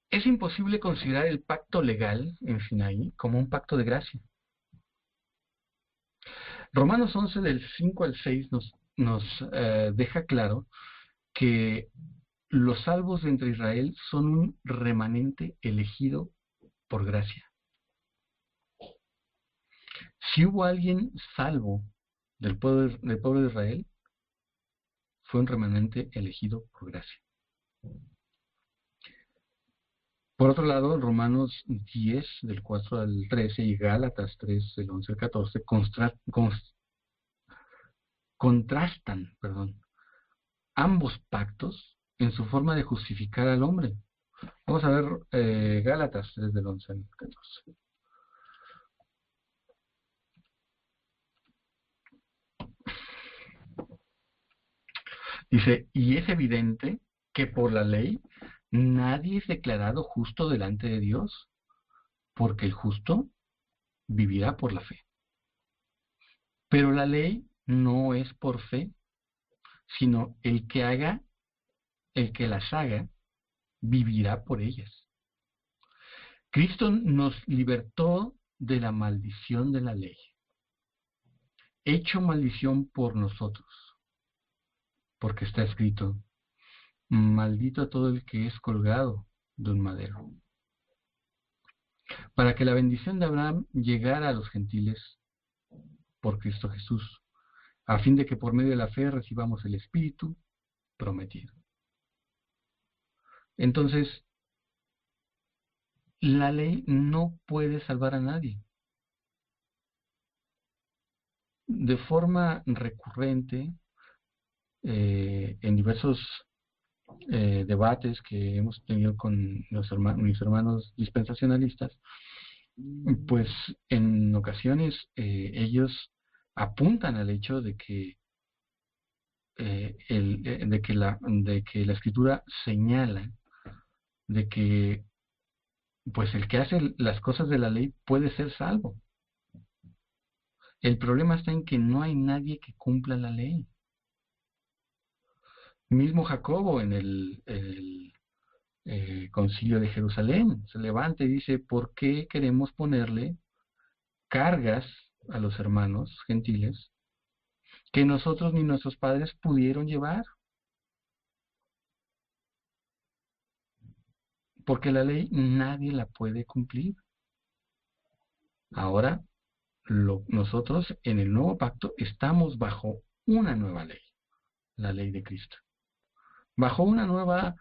es imposible considerar el pacto legal en Sinaí como un pacto de gracia. Romanos 11 del 5 al 6 nos deja claro que los salvos de entre Israel son un remanente elegido por gracia. Si hubo alguien salvo del pueblo de Israel, fue un remanente elegido por gracia. Por otro lado, Romanos 10, del 4 al 13, y Gálatas 3, del 11 al 14, contrastan ambos pactos en su forma de justificar al hombre. Vamos a ver Gálatas 3, del 11 al 14. Dice, y es evidente que por la ley nadie es declarado justo delante de Dios, porque el justo vivirá por la fe. Pero la ley no es por fe, sino el que las haga, vivirá por ellas. Cristo nos libertó de la maldición de la ley, hecho maldición por nosotros, porque está escrito, maldito todo el que es colgado de un madero, para que la bendición de Abraham llegara a los gentiles por Cristo Jesús, a fin de que por medio de la fe recibamos el Espíritu prometido. Entonces, la ley no puede salvar a nadie. De forma recurrente, en diversos debates que hemos tenido con mis hermanos dispensacionalistas, pues en ocasiones ellos apuntan al hecho de que de que la Escritura señala de que pues el que hace las cosas de la ley puede ser salvo. El problema está en que no hay nadie que cumpla la ley. Mismo Jacobo en el Concilio de Jerusalén se levanta y dice, ¿por qué queremos ponerle cargas a los hermanos gentiles que nosotros ni nuestros padres pudieron llevar? Porque la ley nadie la puede cumplir. Ahora, nosotros en el nuevo pacto estamos bajo una nueva ley, la ley de Cristo. Bajo una nueva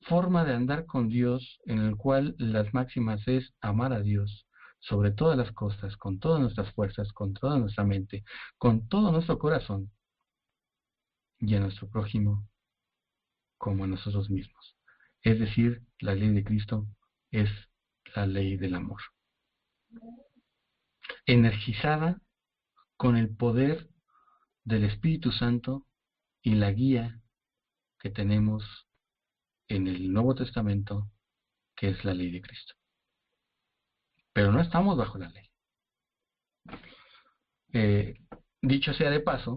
forma de andar con Dios, en el cual las máximas es amar a Dios sobre todas las cosas, con todas nuestras fuerzas, con toda nuestra mente, con todo nuestro corazón, y a nuestro prójimo como a nosotros mismos. Es decir, la ley de Cristo es la ley del amor, energizada con el poder del Espíritu Santo y la guía que tenemos en el Nuevo Testamento, que es la ley de Cristo. Pero no estamos bajo la ley. Dicho sea de paso,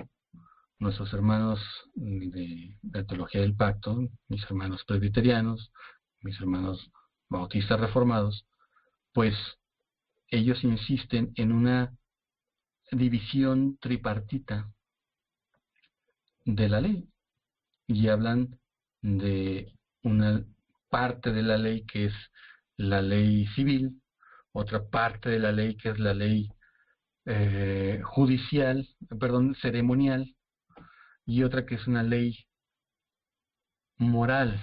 nuestros hermanos de la teología del pacto, mis hermanos presbiterianos, mis hermanos bautistas reformados, pues ellos insisten en una división tripartita de la ley y hablan de una parte de la ley que es la ley civil, otra parte de la ley que es la ley ceremonial, y otra que es una ley moral,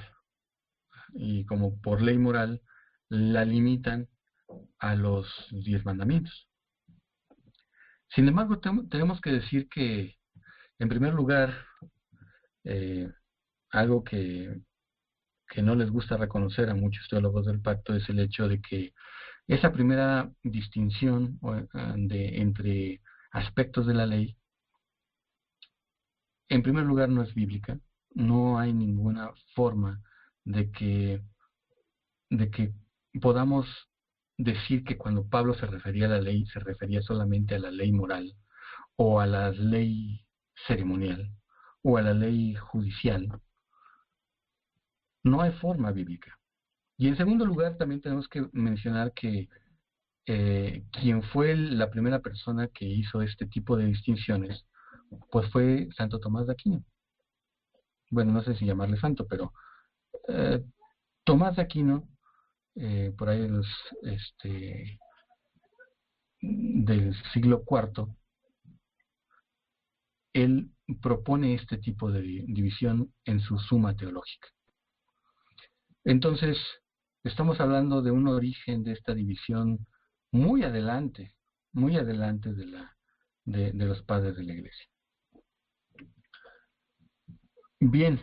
y como por ley moral la limitan a los 10 mandamientos. Sin embargo, tenemos que decir que, en primer lugar, algo que no les gusta reconocer a muchos teólogos del pacto es el hecho de que esa primera distinción entre aspectos de la ley, en primer lugar, no es bíblica. No hay ninguna forma de que podamos decir que cuando Pablo se refería a la ley, se refería solamente a la ley moral, o a la ley ceremonial, o a la ley judicial. No hay forma bíblica. Y en segundo lugar, también tenemos que mencionar que quien fue la primera persona que hizo este tipo de distinciones, pues fue Santo Tomás de Aquino. Bueno, no sé si llamarle santo, pero eh, Tomás de Aquino, por ahí del siglo IV, él propone este tipo de división en su Suma Teológica. Entonces, estamos hablando de un origen de esta división muy adelante de los padres de la Iglesia. Bien,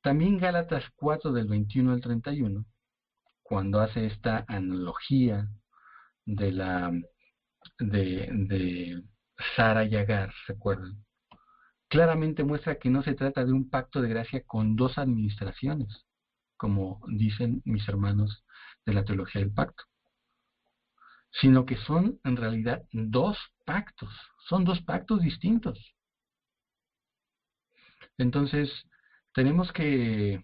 también Gálatas 4 del 21 al 31, cuando hace esta analogía de de Sara y Agar, ¿recuerdan? Claramente muestra que no se trata de un pacto de gracia con dos administraciones, como dicen mis hermanos de la teología del pacto, sino que son en realidad son dos pactos distintos. Entonces, tenemos eh,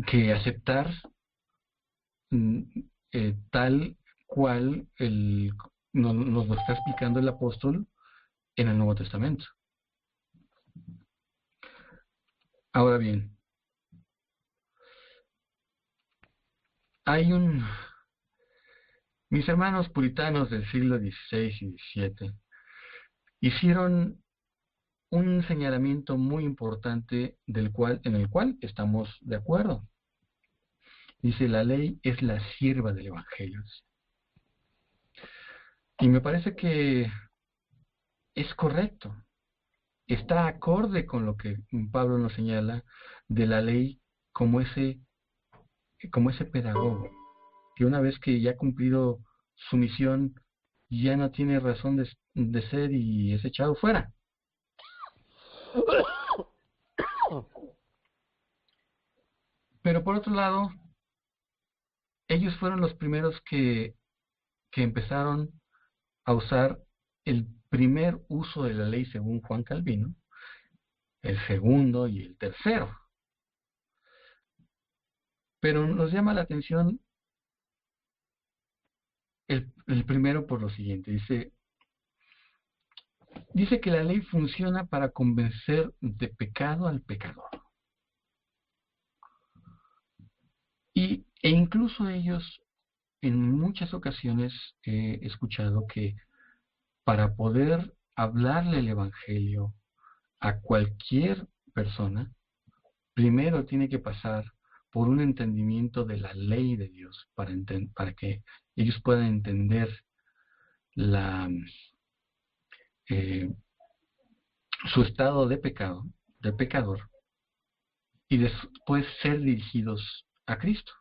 que aceptar tal cual nos lo está explicando el apóstol en el Nuevo Testamento. Ahora bien, mis hermanos puritanos del siglo XVI y XVII hicieron un señalamiento muy importante en el cual estamos de acuerdo. Dice, la ley es la sierva del Evangelio. Y me parece que es correcto. Está acorde con lo que Pablo nos señala de la ley como ese pedagogo, que una vez que ya ha cumplido su misión, ya no tiene razón de ser y es echado fuera. Pero por otro lado, ellos fueron los primeros que empezaron a usar el primer uso de la ley según Juan Calvino, el segundo y el tercero. Pero nos llama la atención el primero por lo siguiente. Dice que la ley funciona para convencer de pecado al pecador. E incluso ellos, en muchas ocasiones he escuchado que para poder hablarle el Evangelio a cualquier persona, primero tiene que pasar por un entendimiento de la ley de Dios para que ellos puedan entender eh, su estado de pecado, de pecador, y después ser dirigidos a Cristo.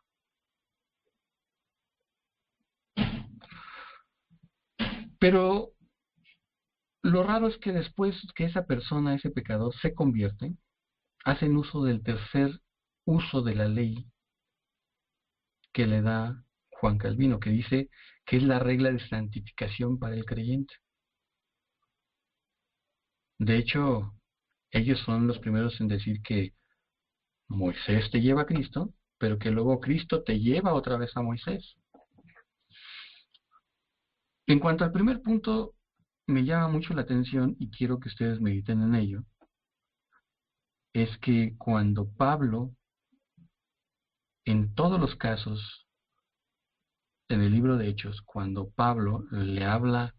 Pero lo raro es que después que esa persona, ese pecador, se convierte, hacen uso del tercer uso de la ley que le da Juan Calvino, que dice que es la regla de santificación para el creyente. De hecho, ellos son los primeros en decir que Moisés te lleva a Cristo, pero que luego Cristo te lleva otra vez a Moisés. En cuanto al primer punto, me llama mucho la atención y quiero que ustedes mediten en ello, es que cuando Pablo, en todos los casos, en el libro de Hechos, cuando Pablo le habla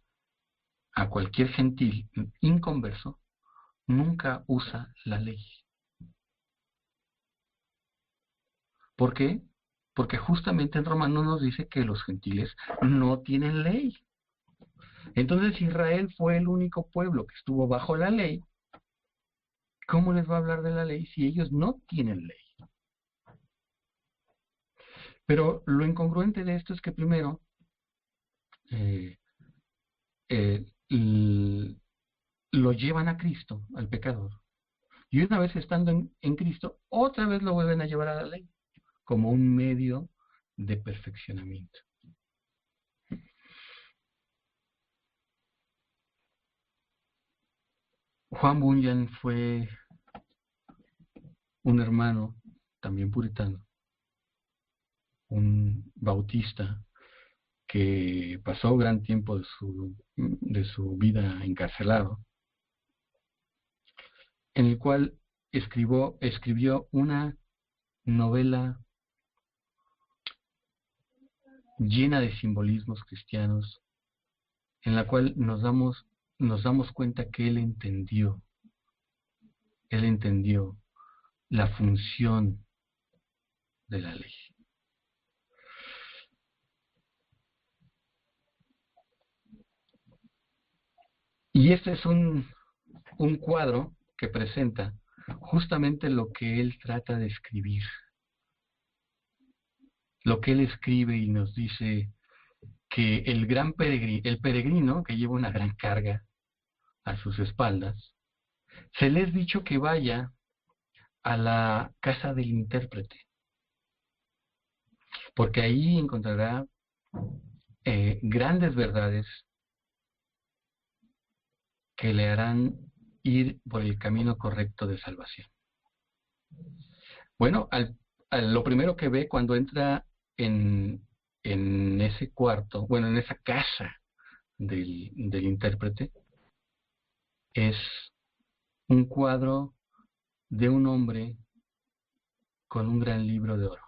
a cualquier gentil inconverso, nunca usa la ley. ¿Por qué? Porque justamente en Romano nos dice que los gentiles no tienen ley. Entonces Israel fue el único pueblo que estuvo bajo la ley. ¿Cómo les va a hablar de la ley si ellos no tienen ley? Pero lo incongruente de esto es que primero eh, eh, lo llevan a Cristo, al pecador, y una vez estando en Cristo, otra vez lo vuelven a llevar a la ley, como un medio de perfeccionamiento. Juan Bunyan fue un hermano, también puritano, un bautista que pasó gran tiempo de su vida encarcelado, en el cual escribió una novela llena de simbolismos cristianos, en la cual nos damos cuenta que él entendió la función de la ley. Y este es un cuadro que presenta justamente lo que él trata de escribir. Lo que él escribe y nos dice que el peregrino que lleva una gran carga a sus espaldas, se le es dicho que vaya a la casa del intérprete, porque ahí encontrará grandes verdades que le harán ir por el camino correcto de salvación. Bueno, lo primero que ve cuando entra en ese cuarto, bueno, en esa casa del intérprete, es un cuadro de un hombre con un gran libro de oro.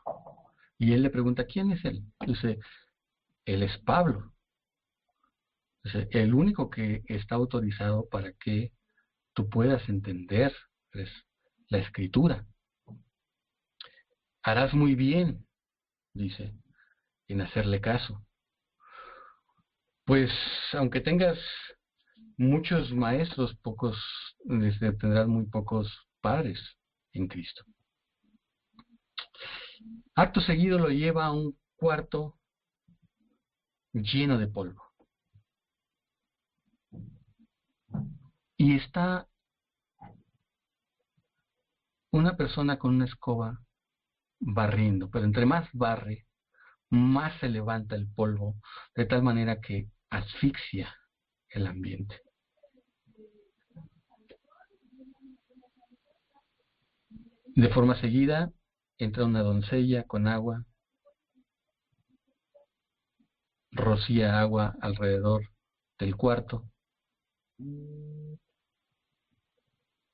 Y él le pregunta, ¿quién es él? Dice, él es Pablo. Dice, el único que está autorizado para que tú puedas entender es la escritura. Harás muy bien, dice, en hacerle caso. Pues aunque tengas muchos maestros, tendrás muy pocos padres en Cristo. Acto seguido lo lleva a un cuarto lleno de polvo. Y está una persona con una escoba barriendo, pero entre más barre, más se levanta el polvo, de tal manera que asfixia el ambiente. De forma seguida, entra una doncella con agua, rocía agua alrededor del cuarto,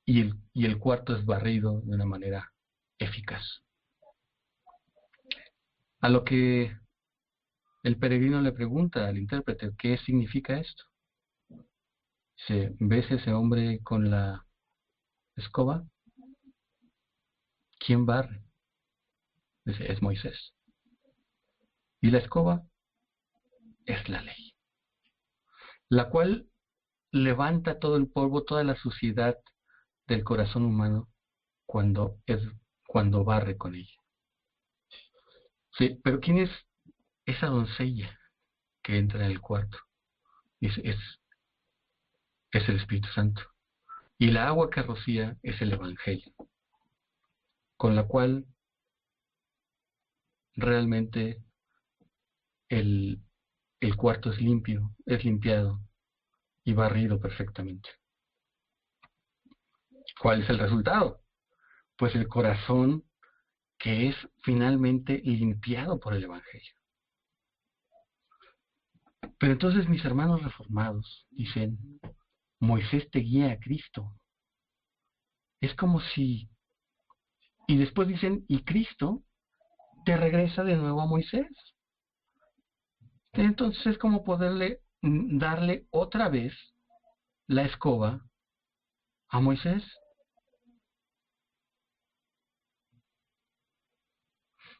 y el cuarto es barrido de una manera eficaz. A lo que el peregrino le pregunta al intérprete, ¿qué significa esto? Dice, ¿ves ese hombre con la escoba? ¿Quién barre? Dice, es Moisés. Y la escoba es la ley, la cual levanta todo el polvo, toda la suciedad del corazón humano cuando barre con ella. Sí, pero ¿quién es esa doncella que entra en el cuarto? Dice, es el Espíritu Santo. Y la agua que rocía es el Evangelio, con la cual realmente el cuarto es limpio, es limpiado y barrido perfectamente. ¿Cuál es el resultado? Pues el corazón que es finalmente limpiado por el Evangelio. Pero entonces mis hermanos reformados dicen, Moisés te guía a Cristo. Es como si... Y después dicen, y Cristo te regresa de nuevo a Moisés. Entonces es como darle otra vez la escoba a Moisés.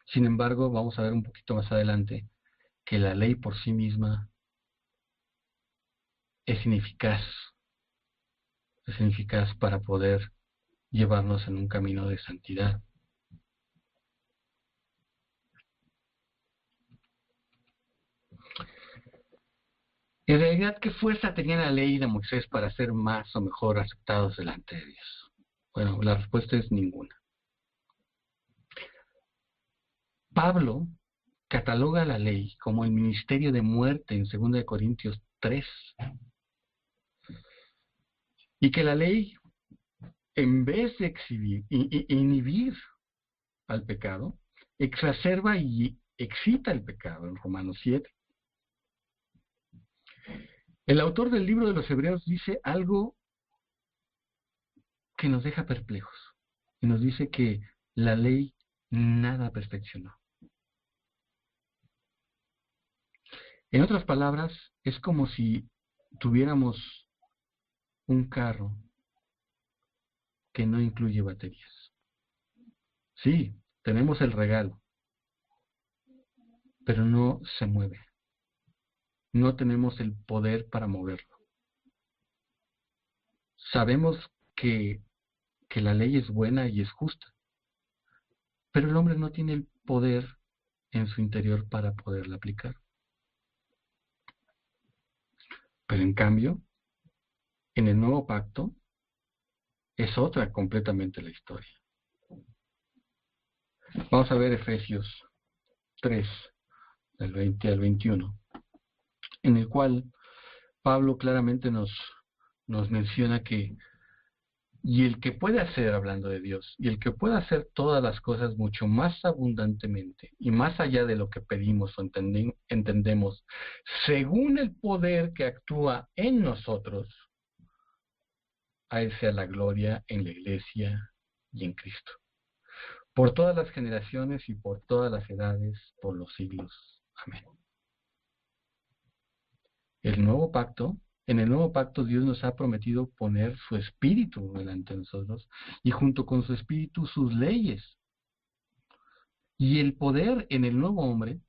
Sin embargo, vamos a ver un poquito más adelante que la ley por sí misma es ineficaz para poder llevarnos en un camino de santidad. En realidad, ¿qué fuerza tenía la ley de Moisés para ser más o mejor aceptados delante de Dios? Bueno, la respuesta es ninguna. Pablo cataloga la ley como el ministerio de muerte en 2 Corintios 3. Y que la ley, en vez de inhibir al pecado, exacerba y excita el pecado en Romanos 7. El autor del libro de los Hebreos dice algo que nos deja perplejos y nos dice que la ley nada perfeccionó. En otras palabras, es como si tuviéramos un carro que no incluye baterías. Sí, tenemos el regalo, pero no se mueve. No tenemos el poder para moverlo. Sabemos que la ley es buena y es justa, pero el hombre no tiene el poder en su interior para poderla aplicar. Pero en cambio, en el nuevo pacto, es otra completamente la historia. Vamos a ver Efesios 3, del 20 al 21, en el cual Pablo claramente nos menciona que y el que puede hacer, hablando de Dios, y el que puede hacer todas las cosas mucho más abundantemente y más allá de lo que pedimos o entendemos, según el poder que actúa en nosotros, a Él sea la gloria en la Iglesia y en Cristo, por todas las generaciones y por todas las edades, por los siglos. Amén. En el nuevo pacto Dios nos ha prometido poner su espíritu delante de nosotros y junto con su espíritu sus leyes y el poder en el nuevo hombre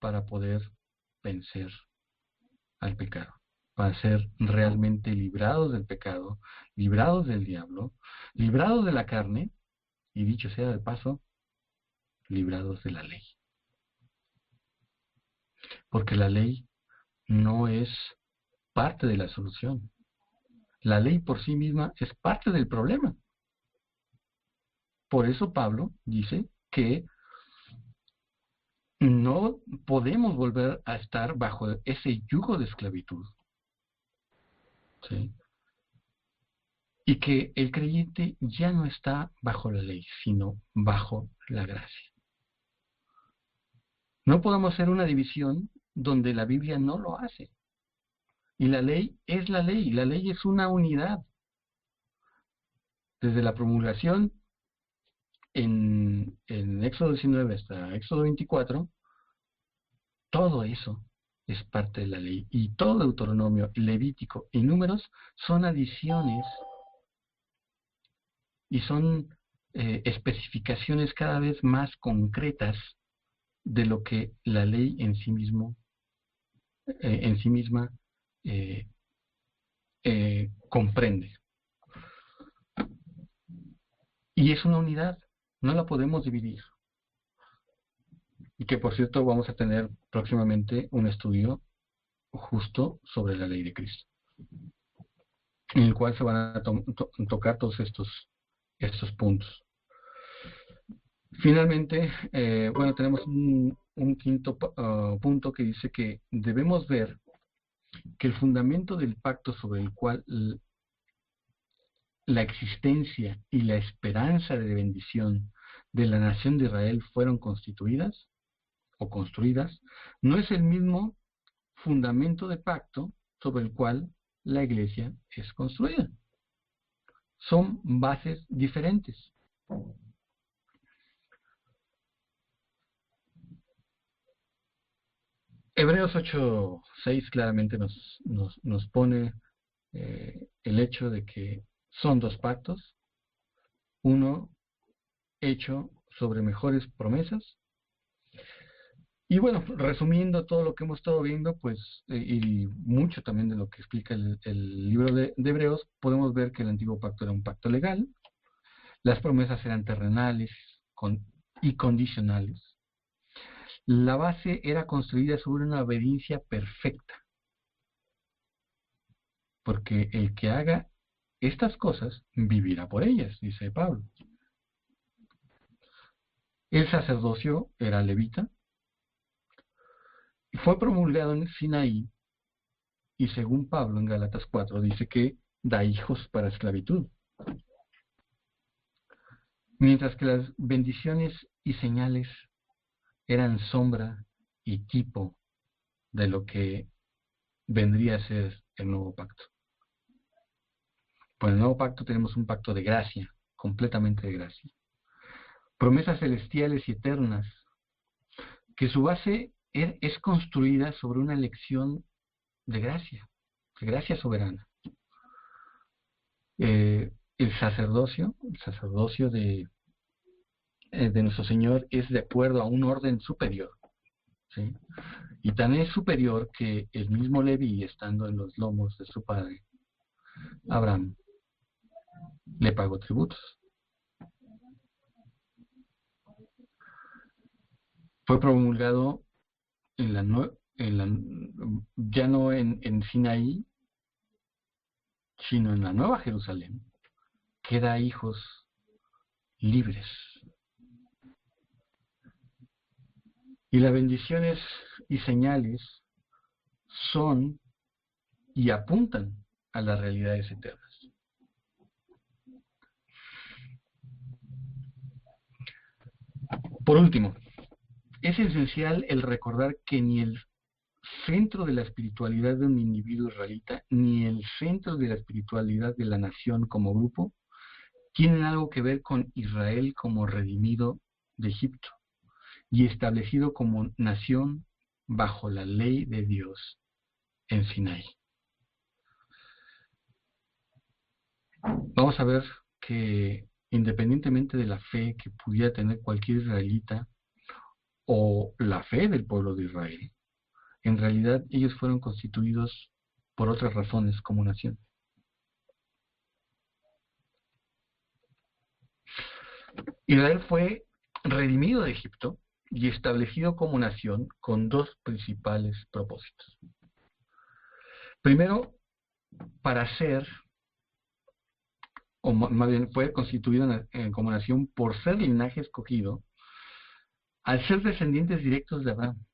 para poder vencer al pecado, para ser realmente librados del pecado, librados del diablo, librados de la carne y, dicho sea de paso, librados de la ley. Porque la ley no es parte de la solución. La ley por sí misma es parte del problema. Por eso Pablo dice que no podemos volver a estar bajo ese yugo de esclavitud. ¿Sí? Y que el creyente ya no está bajo la ley, sino bajo la gracia. No podemos hacer una división donde la Biblia no lo hace. Y la ley es la ley es una unidad. Desde la promulgación en Éxodo 19 hasta Éxodo 24, todo eso es parte de la ley. Y todo Deuteronomio, Levítico y Números son adiciones y son especificaciones cada vez más concretas de lo que la ley en sí misma comprende. Y es una unidad, no la podemos dividir. Y que, por cierto, vamos a tener próximamente un estudio justo sobre la ley de Cristo, en el cual se van a tocar todos estos puntos. Finalmente, tenemos un quinto punto que dice que debemos ver que el fundamento del pacto sobre el cual la existencia y la esperanza de bendición de la nación de Israel fueron constituidas o construidas, no es el mismo fundamento de pacto sobre el cual la iglesia es construida. Son bases diferentes. Hebreos 8:6 claramente nos pone el hecho de que son dos pactos, uno hecho sobre mejores promesas. Y bueno, resumiendo todo lo que hemos estado viendo, pues, y mucho también de lo que explica el libro de Hebreos, podemos ver que el antiguo pacto era un pacto legal, las promesas eran terrenales y condicionales. La base era construida sobre una obediencia perfecta, porque el que haga estas cosas vivirá por ellas, dice Pablo. El sacerdocio era levita, fue promulgado en Sinaí, y según Pablo en Gálatas 4 dice que da hijos para esclavitud. Mientras que las bendiciones y señales eran sombra y tipo de lo que vendría a ser el nuevo pacto. Por el nuevo pacto tenemos un pacto de gracia, completamente de gracia. Promesas celestiales y eternas, que su base es construida sobre una elección de gracia soberana. El sacerdocio de nuestro Señor es de acuerdo a un orden superior, ¿sí? Y tan es superior que el mismo Leví, estando en los lomos de su padre, Abraham, le pagó tributos. Fue promulgado ya no en Sinaí, sino en la Nueva Jerusalén, que da hijos libres. Y las bendiciones y señales son y apuntan a las realidades eternas. Por último, es esencial el recordar que ni el centro de la espiritualidad de un individuo israelita, ni el centro de la espiritualidad de la nación como grupo, tienen algo que ver con Israel como redimido de Egipto y establecido como nación bajo la ley de Dios en Sinaí. Vamos a ver que independientemente de la fe que pudiera tener cualquier israelita o la fe del pueblo de Israel, en realidad ellos fueron constituidos por otras razones como nación. Israel fue redimido de Egipto y establecido como nación con dos principales propósitos. Primero, para ser, o más bien fue constituido como nación por ser linaje escogido, al ser descendientes directos de Abraham,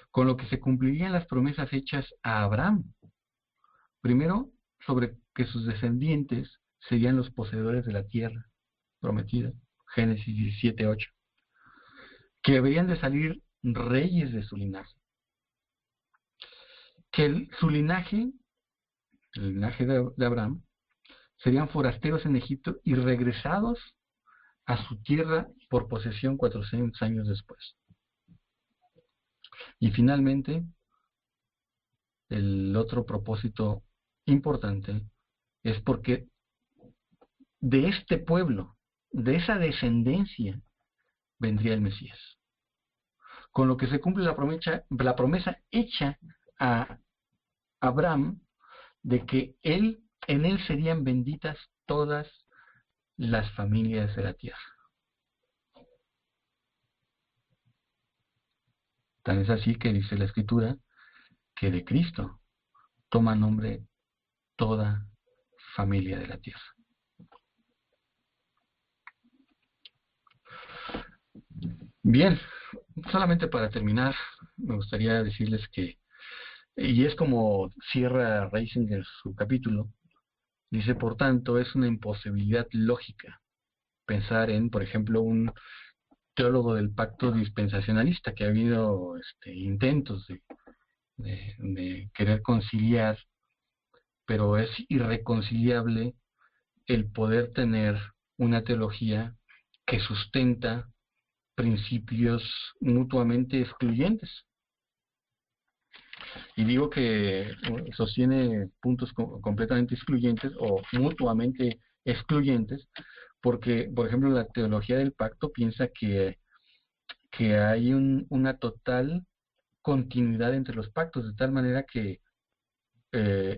con lo que se cumplirían las promesas hechas a Abraham. Primero, sobre que sus descendientes serían los poseedores de la tierra prometida, Génesis 17:8, que deberían de salir reyes de su linaje, que su linaje, el linaje de Abraham, serían forasteros en Egipto y regresados a su tierra por posesión 400 años después. Y finalmente, el otro propósito importante es porque de este pueblo, de esa descendencia, vendría el Mesías. Con lo que se cumple la promesa hecha a Abraham de que en él serían benditas todas las familias de la tierra. Tan es así que dice la Escritura que de Cristo toma nombre toda familia de la tierra. Bien, solamente para terminar, me gustaría decirles que, y es como cierra Reisinger su capítulo, dice, por tanto, es una imposibilidad lógica pensar en, por ejemplo, un teólogo del pacto dispensacionalista, que ha habido intentos de querer conciliar, pero es irreconciliable el poder tener una teología que sustenta principios mutuamente excluyentes. Y digo que sostiene puntos completamente excluyentes o mutuamente excluyentes, porque, por ejemplo, la teología del pacto piensa que hay una total continuidad entre los pactos, de tal manera que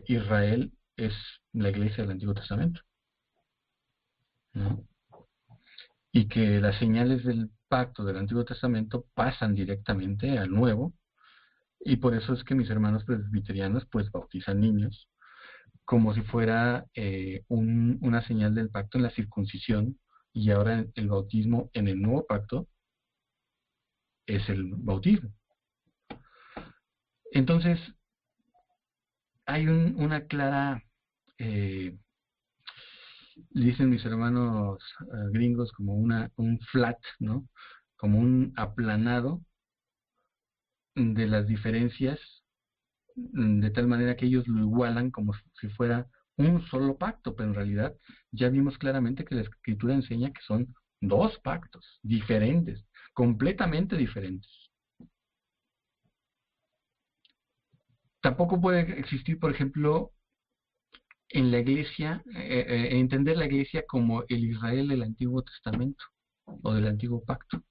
Israel es la iglesia del Antiguo Testamento, ¿no? Y que las señales del pacto del Antiguo Testamento pasan directamente al Nuevo, y por eso es que mis hermanos presbiterianos pues bautizan niños como si fuera una señal del pacto en la circuncisión, y ahora el bautismo en el nuevo pacto es el bautismo. Entonces hay una clara, dicen mis hermanos gringos, como un flat, ¿no? como un aplanado de las diferencias, de tal manera que ellos lo igualan como si fuera un solo pacto, pero en realidad ya vimos claramente que la Escritura enseña que son dos pactos diferentes, completamente diferentes. Tampoco puede existir, por ejemplo, en la iglesia, entender la iglesia como el Israel del Antiguo Testamento o del Antiguo Pacto.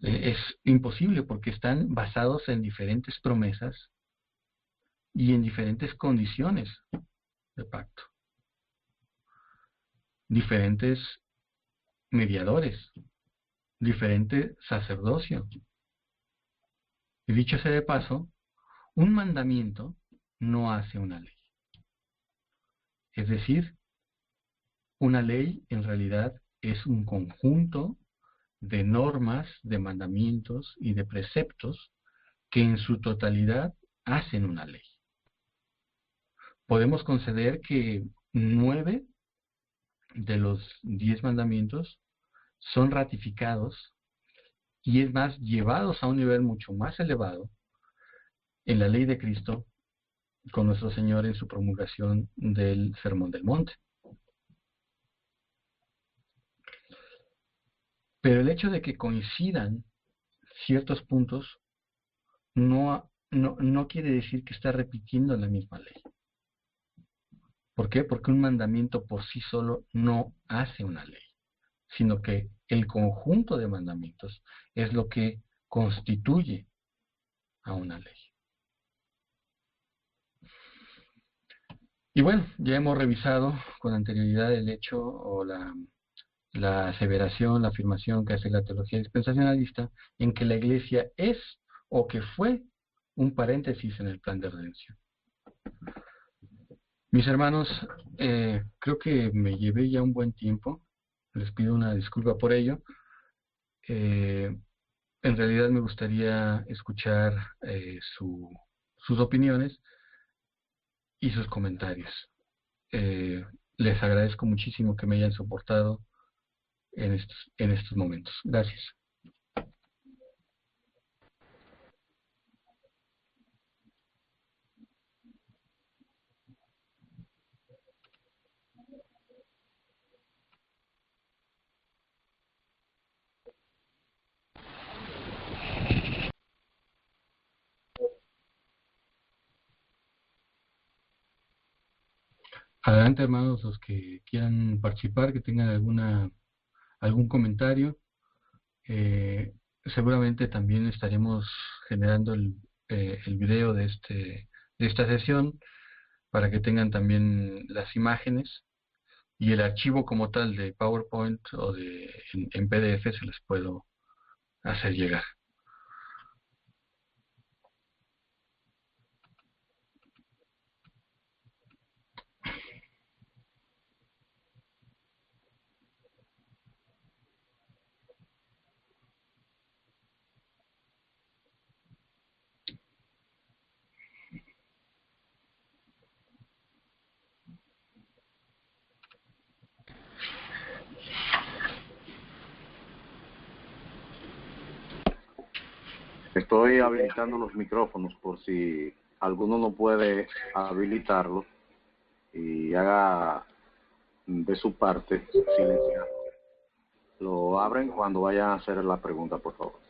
Es imposible porque están basados en diferentes promesas y en diferentes condiciones de pacto, diferentes mediadores, diferente sacerdocio. Y dicho sea de paso, un mandamiento no hace una ley. Es decir, una ley en realidad es un conjunto de normas, de mandamientos y de preceptos que en su totalidad hacen una ley. Podemos conceder que 9 de los 10 mandamientos son ratificados y es más, llevados a un nivel mucho más elevado en la ley de Cristo con nuestro Señor en su promulgación del Sermón del Monte. Pero el hecho de que coincidan ciertos puntos no quiere decir que está repitiendo la misma ley. ¿Por qué? Porque un mandamiento por sí solo no hace una ley, sino que el conjunto de mandamientos es lo que constituye a una ley. Y bueno, ya hemos revisado con anterioridad el hecho o la aseveración, la afirmación que hace la teología dispensacionalista en que la Iglesia es o que fue un paréntesis en el plan de redención. Mis hermanos, creo que me llevé ya un buen tiempo, les pido una disculpa por ello. En realidad me gustaría escuchar sus opiniones y sus comentarios. Les agradezco muchísimo que me hayan soportado en estos momentos. Gracias. Adelante, hermanos, los que quieran participar, que tengan algún comentario. Seguramente también estaremos generando el video de esta sesión para que tengan también las imágenes y el archivo como tal de PowerPoint o en PDF se les puedo hacer llegar. Estoy habilitando los micrófonos por si alguno no puede habilitarlo y haga de su parte silenciar. Lo abren cuando vayan a hacer la pregunta, por favor.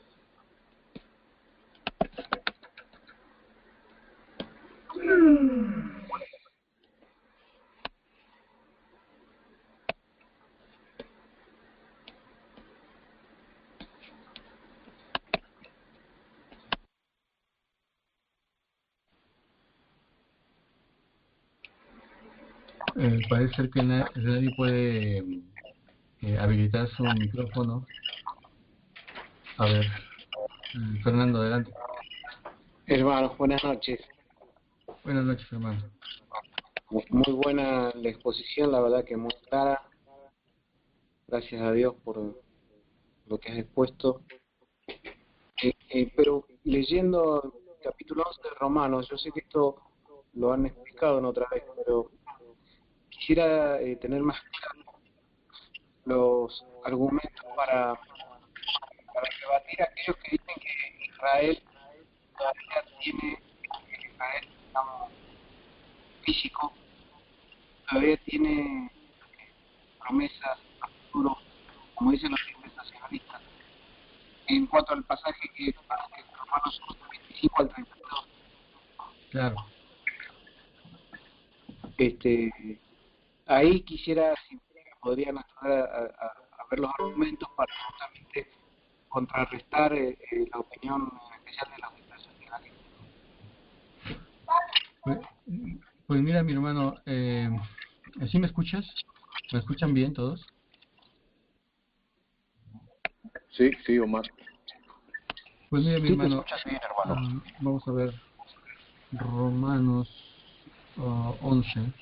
Parece ser que nadie puede habilitar su micrófono. A ver, Fernando, adelante. Hermanos, buenas noches. Buenas noches, hermano. Muy buena la exposición, la verdad que muy clara. Gracias a Dios por lo que has expuesto. Pero leyendo el capítulo 11 de Romanos, yo sé que esto lo han explicado en otra vez, pero quisiera tener más claro los argumentos para decir a aquellos que dicen que Israel todavía tiene, Israel, digamos, físico, todavía tiene promesas a futuro, como dicen los dispensacionalistas, en cuanto al pasaje que parece que Romanos 25 al 32. Claro. Ahí quisiera, si podrían ayudar a ver los argumentos para justamente contrarrestar la opinión especial de los dispensacionalistas. Pues mira, mi hermano, ¿sí me escuchas? ¿Me escuchan bien todos? Sí, sí, Omar. Pues mira, mi Sí, te hermano, escuchas bien, hermano. vamos a ver Romanos 11.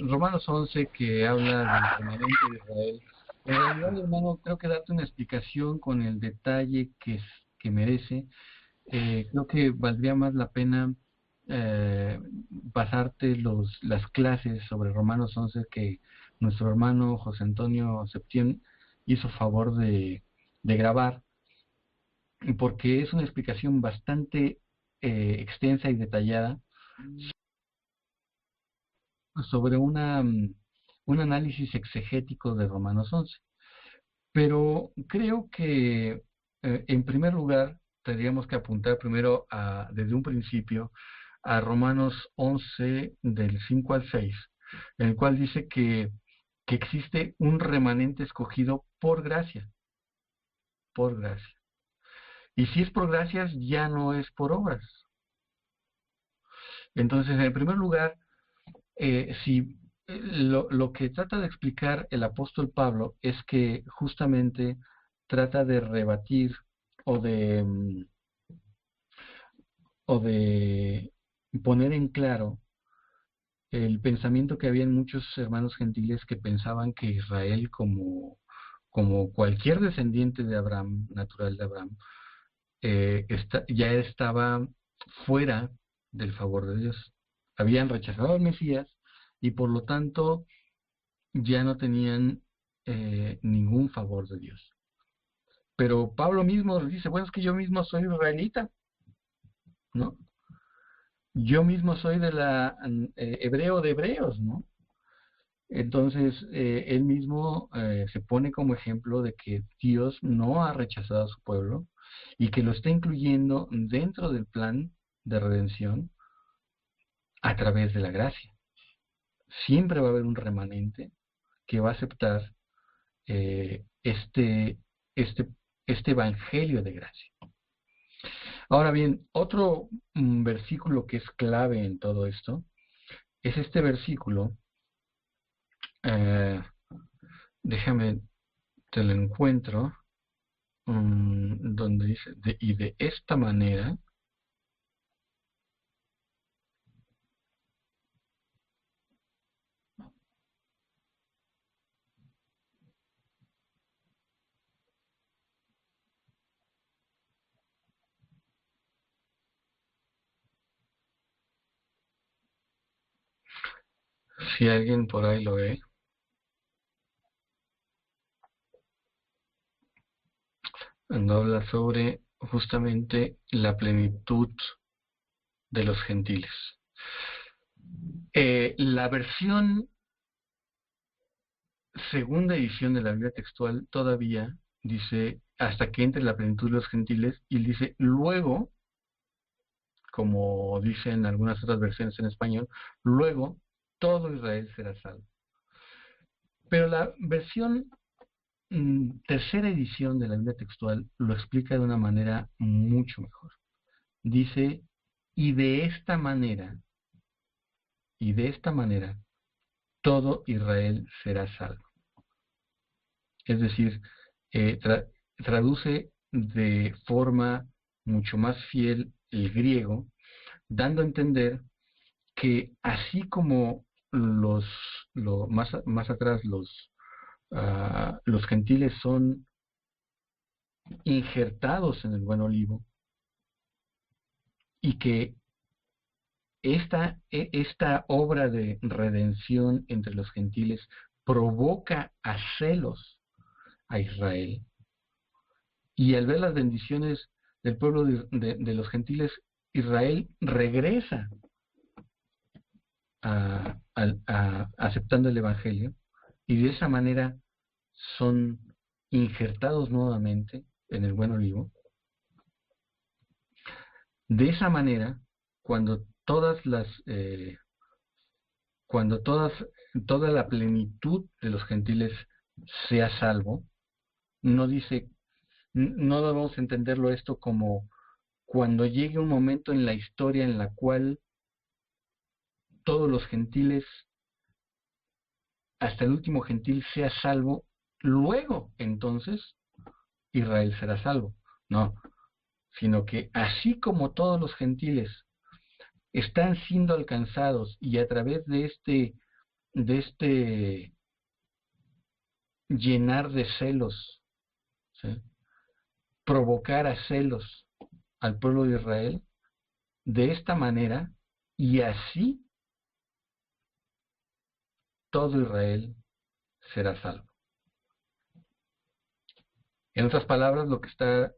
Romanos 11, que habla del remanente de Israel. En realidad, hermano, creo que darte una explicación con el detalle que merece. Creo que valdría más la pena pasarte las clases sobre Romanos 11 que nuestro hermano José Antonio Septién hizo favor de grabar, porque es una explicación bastante extensa y detallada sobre un análisis exegético de Romanos 11. Pero creo que en primer lugar tendríamos que apuntar primero desde un principio a Romanos 11 del 5 al 6, en el cual dice que existe un remanente escogido por gracia, por gracia. Y si es por gracias, ya no es por obras. Entonces, en primer lugar, si lo que trata de explicar el apóstol Pablo es que justamente trata de rebatir o de poner en claro el pensamiento que había en muchos hermanos gentiles que pensaban que Israel, como cualquier descendiente de Abraham, natural de Abraham, ya estaba fuera del favor de Dios. Habían rechazado al Mesías y por lo tanto ya no tenían ningún favor de Dios. Pero Pablo mismo dice, bueno, es que yo mismo soy israelita, ¿no? Yo mismo soy de la hebreo de hebreos, ¿no? Entonces, él mismo se pone como ejemplo de que Dios no ha rechazado a su pueblo y que lo está incluyendo dentro del plan de redención a través de la gracia. Siempre va a haber un remanente que va a aceptar este, este, este evangelio de gracia. Ahora bien, otro versículo que es clave en todo esto es este versículo. Déjame, te lo encuentro, donde dice, y de esta manera, si alguien por ahí lo ve, cuando habla sobre justamente la plenitud de los gentiles. La versión segunda edición de la Biblia textual todavía dice hasta que entre la plenitud de los gentiles, y dice luego, como dicen algunas otras versiones en español, luego todo Israel será salvo. Pero la versión tercera edición de la Biblia textual lo explica de una manera mucho mejor. Dice, y de esta manera, todo Israel será salvo. Es decir, traduce de forma mucho más fiel el griego, dando a entender que así como más atrás los gentiles son injertados en el buen olivo, y que esta obra de redención entre los gentiles provoca a celos a Israel. Y al ver las bendiciones del pueblo de los gentiles, Israel regresa aceptando el Evangelio, y de esa manera son injertados nuevamente en el buen olivo. De esa manera, cuando toda la plenitud de los gentiles sea salvo, no debemos entenderlo esto como cuando llegue un momento en la historia en la cual todos los gentiles, hasta el último gentil, sea salvo, luego entonces Israel será salvo. No, sino que así como todos los gentiles están siendo alcanzados, y a través de este llenar de celos, ¿sí?, provocar a celos al pueblo de Israel, de esta manera, y así todo Israel será salvo. En otras palabras, lo que está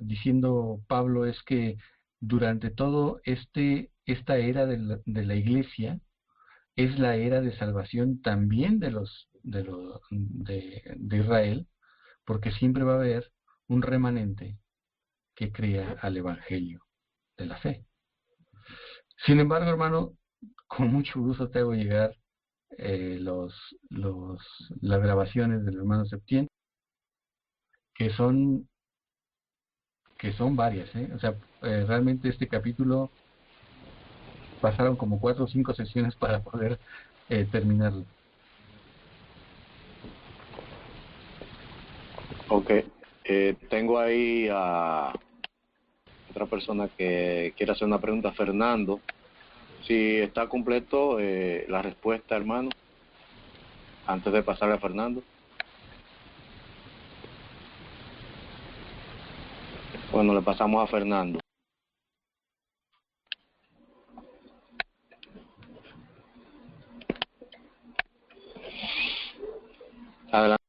diciendo Pablo es que durante todo esta era de la iglesia es la era de salvación también de Israel, porque siempre va a haber un remanente que crea al evangelio de la fe. Sin embargo, hermano, con mucho gusto te hago llegar las grabaciones del hermano Septién, que son varias, ¿eh? O sea, realmente este capítulo pasaron como 4 o 5 sesiones para poder terminarlo. Ok, tengo ahí a otra persona que quiere hacer una pregunta, Fernando. Si está completo la respuesta, hermano, antes de pasarle a Fernando. Bueno, le pasamos a Fernando. Adelante.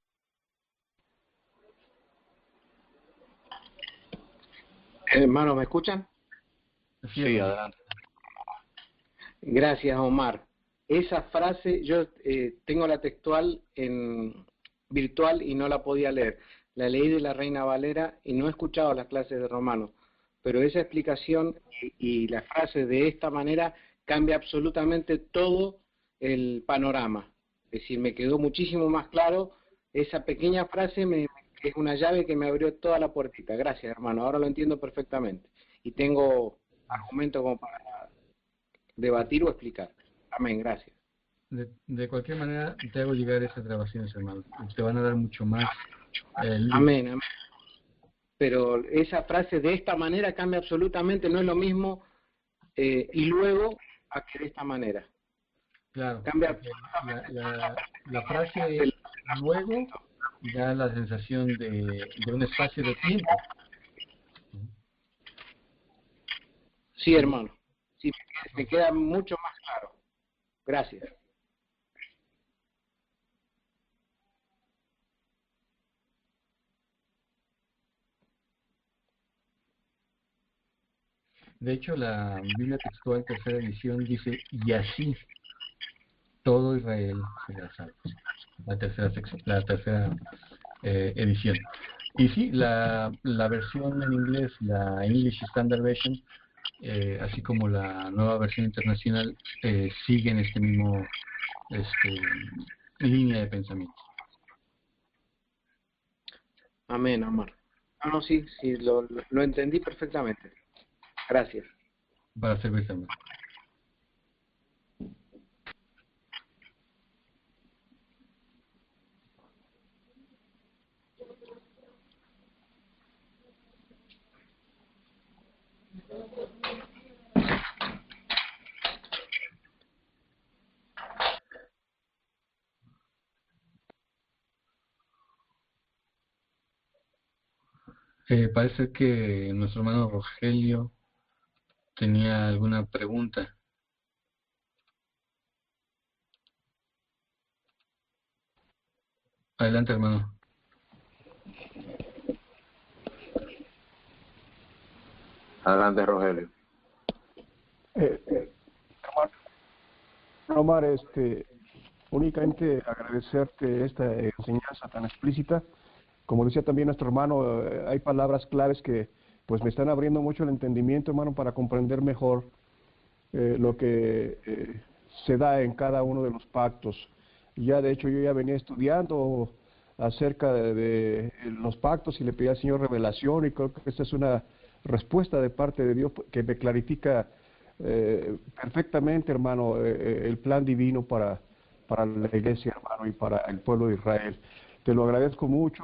Hermanos, ¿me escuchan? Sí, adelante. Gracias, Omar. Esa frase, yo tengo la textual en virtual y no la podía leer. La leí de la Reina Valera y no he escuchado las clases de Romanos. Pero esa explicación y la frase de esta manera cambia absolutamente todo el panorama. Es decir, me quedó muchísimo más claro. Esa pequeña frase es una llave que me abrió toda la puertita. Gracias, hermano. Ahora lo entiendo perfectamente. Y tengo argumentos como para debatir o explicar. Amén, gracias. De cualquier manera, te hago llegar esas grabaciones, hermano. Te van a dar mucho más luz. Amén, amén. Pero esa frase de esta manera cambia absolutamente, no es lo mismo y luego a que de esta manera. Claro, Cambia la frase luego da la sensación de un espacio de tiempo. Sí, hermano. Sí, me queda mucho más claro. Gracias. De hecho, la Biblia textual tercera edición dice, y así todo Israel será salvo. La tercera edición. Y sí, la versión en inglés, la English Standard Version, así como la nueva versión internacional, siguen este mismo línea de pensamiento. Amén, Omar. No, sí, lo entendí perfectamente. Gracias. Para servir también. Parece que nuestro hermano Rogelio tenía alguna pregunta. Adelante, hermano. Adelante, Rogelio. Hermano Omar, únicamente agradecerte esta enseñanza tan explícita. Como decía también nuestro hermano, hay palabras claves que pues me están abriendo mucho el entendimiento, hermano, para comprender mejor lo que se da en cada uno de los pactos. Ya de hecho yo ya venía estudiando acerca de los pactos y le pedí al Señor revelación, y creo que esta es una respuesta de parte de Dios que me clarifica perfectamente, hermano, el plan divino para la iglesia, hermano, y para el pueblo de Israel. Te lo agradezco mucho.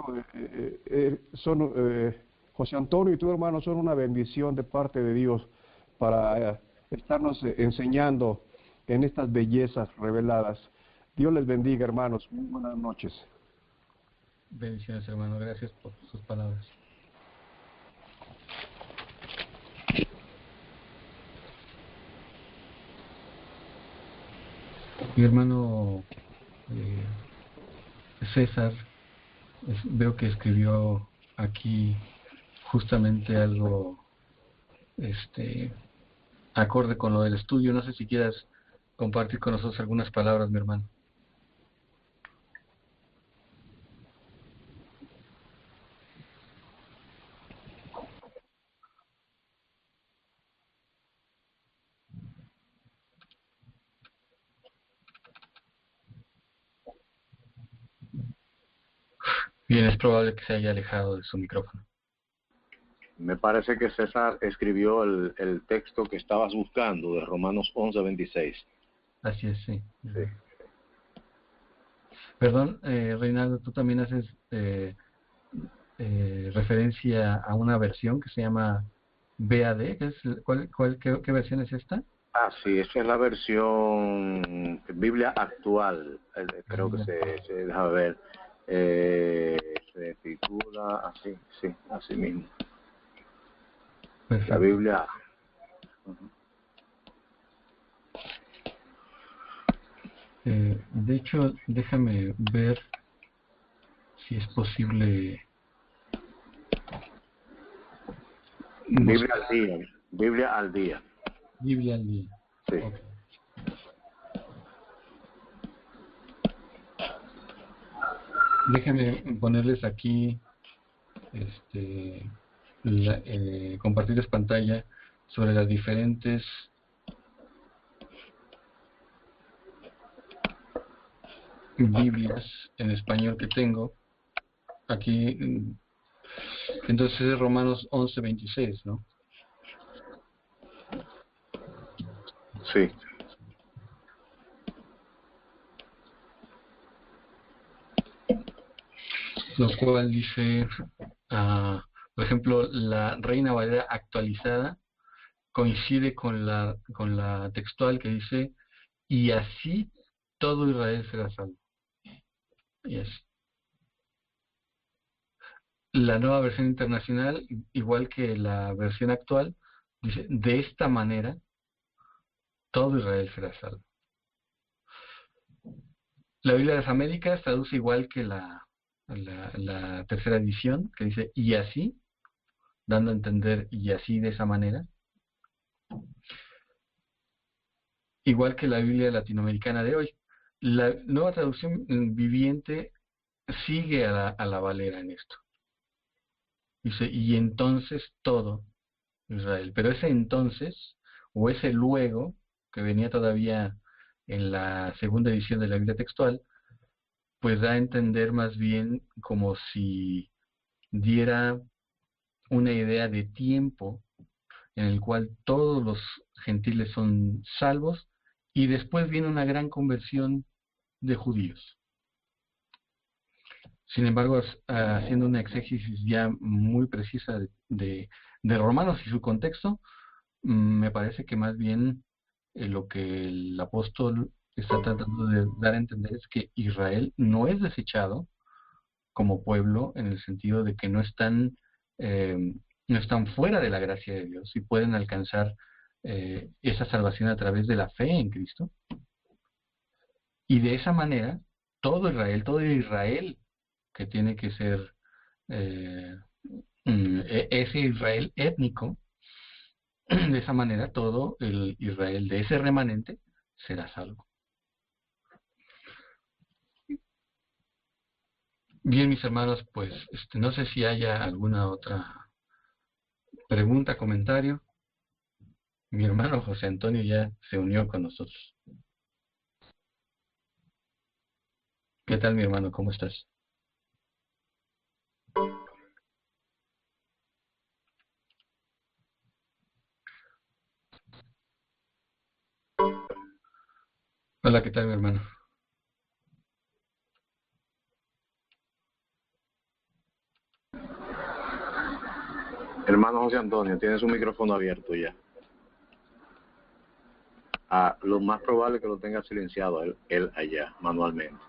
José Antonio y tú, hermano, son una bendición de parte de Dios para estarnos enseñando en estas bellezas reveladas. Dios les bendiga, hermanos. Muy buenas noches. Bendiciones, hermano. Gracias por sus palabras. Mi hermano César, veo que escribió aquí justamente algo acorde con lo del estudio. No sé si quieras compartir con nosotros algunas palabras, mi hermano. Bien, es probable que se haya alejado de su micrófono. Me parece que César escribió el texto que estabas buscando de Romanos 11:26. Así es, sí. Sí. Perdón, Reinaldo, tú también haces referencia a una versión que se llama BAD. ¿Qué versión es esta? Ah, sí, esa es la versión Biblia actual. Creo que se deja ver. Se titula así, sí, así mismo. Perfecto. La Biblia. De hecho, déjame ver si es posible. Biblia al día. Biblia al día. Biblia al día. Sí. Okay. Déjame ponerles aquí, compartirles pantalla sobre las diferentes Biblias en español que tengo aquí. Entonces es Romanos 11:26, ¿no? Sí. Lo cual dice, por ejemplo, la Reina Valera actualizada coincide con la textual que dice, y así todo Israel será salvo. Yes. La nueva versión internacional, igual que la versión actual, dice, de esta manera todo Israel será salvo. La Biblia de las Américas traduce igual que la tercera edición, que dice, y así, dando a entender, y así de esa manera. Igual que la Biblia latinoamericana de hoy. La nueva traducción viviente sigue a la Valera en esto. Dice, y entonces todo Israel. Pero ese entonces, o ese luego, que venía todavía en la segunda edición de la Biblia textual, pues da a entender más bien como si diera una idea de tiempo en el cual todos los gentiles son salvos y después viene una gran conversión de judíos. Sin embargo, haciendo una exégesis ya muy precisa de Romanos y su contexto, me parece que más bien lo que el apóstol está tratando de dar a entender es que Israel no es desechado como pueblo, en el sentido de que no están fuera de la gracia de Dios y pueden alcanzar esa salvación a través de la fe en Cristo. Y de esa manera, todo Israel que tiene que ser ese Israel étnico, De esa manera todo el Israel de ese remanente será salvo. Bien, mis hermanos, pues no sé si haya alguna otra pregunta, comentario. Mi hermano José Antonio ya se unió con nosotros. ¿Qué tal, mi hermano? ¿Cómo estás? Hola, ¿qué tal, mi hermano? Hermano José Antonio, tiene su micrófono abierto ya. Lo más probable es que lo tenga silenciado él allá, manualmente.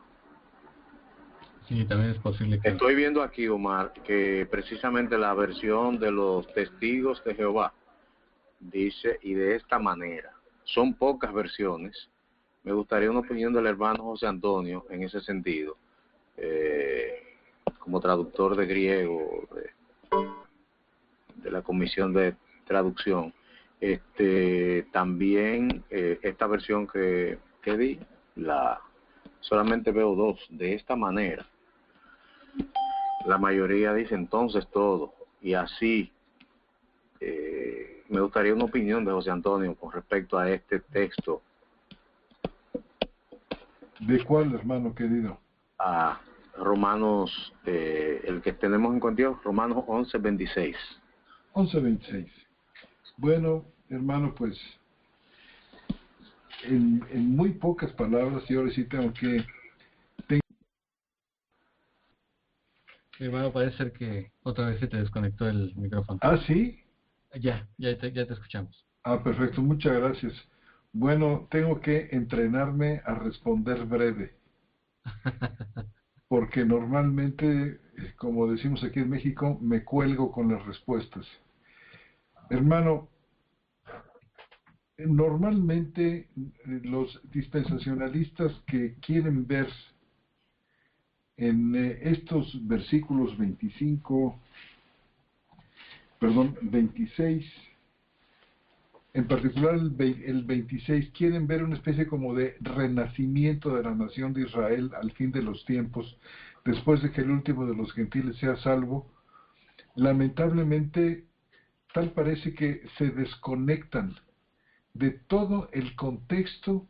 Sí, también es posible que... Estoy viendo aquí, Omar, que precisamente la versión de los testigos de Jehová dice, y de esta manera. Son pocas versiones. Me gustaría una opinión del hermano José Antonio en ese sentido, como traductor de griego, de la comisión de traducción. También esta versión que di, solamente veo dos, de esta manera. La mayoría dice entonces todo, y así. Me gustaría una opinión de José Antonio con respecto a este texto. ¿De cuál, hermano querido? A Romanos, el que tenemos en cuenta, Romanos 11:26. 11:26. Bueno, hermano, pues en muy pocas palabras, y ahora sí tengo que... Mi hermano, parece ser que otra vez se te desconectó el micrófono. ¿Ah, sí? Ya te escuchamos. Ah, perfecto, muchas gracias. Bueno, tengo que entrenarme a responder breve, porque normalmente, como decimos aquí en México, me cuelgo con las respuestas. Hermano, normalmente los dispensacionalistas que quieren ver en estos versículos 26, en particular el 26, quieren ver una especie como de renacimiento de la nación de Israel al fin de los tiempos, después de que el último de los gentiles sea salvo. Lamentablemente, tal parece que se desconectan de todo el contexto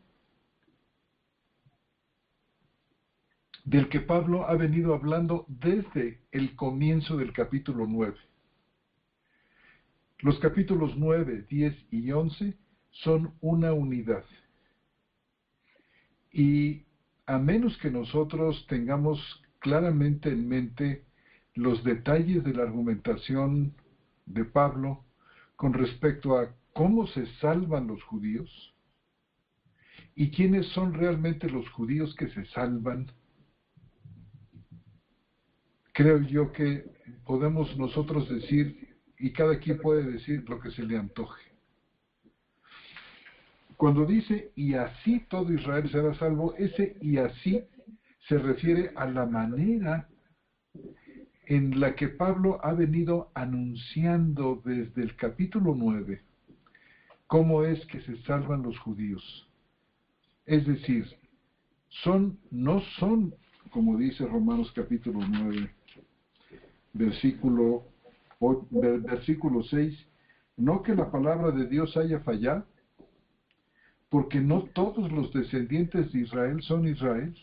del que Pablo ha venido hablando desde el comienzo del capítulo 9. Los capítulos 9, 10 y 11 son una unidad. Y a menos que nosotros tengamos claramente en mente los detalles de la argumentación de Pablo con respecto a cómo se salvan los judíos y quiénes son realmente los judíos que se salvan, creo yo que podemos nosotros decir, y cada quien puede decir lo que se le antoje. Cuando dice, y así todo Israel será salvo, ese y así se refiere a la manera en la que Pablo ha venido anunciando desde el capítulo 9 cómo es que se salvan los judíos. Es decir, no son, como dice Romanos capítulo 9, versículo 6, no que la palabra de Dios haya fallado, porque no todos los descendientes de Israel son Israel,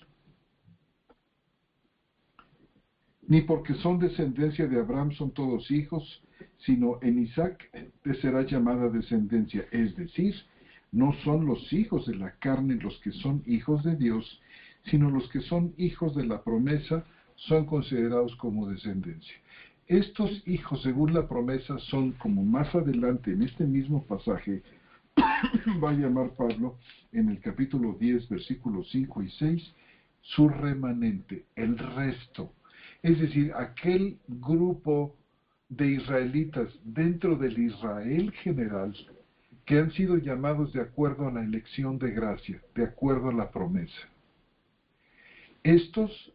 ni porque son descendencia de Abraham son todos hijos, sino en Isaac te será llamada descendencia, es decir, no son los hijos de la carne los que son hijos de Dios, sino los que son hijos de la promesa son considerados como descendencia. Estos hijos, según la promesa, son, como más adelante en este mismo pasaje va a llamar Pablo en el capítulo 10, versículos 5 y 6, su remanente, el resto. Es decir, aquel grupo de israelitas dentro del Israel general que han sido llamados de acuerdo a la elección de gracia, de acuerdo a la promesa. Estos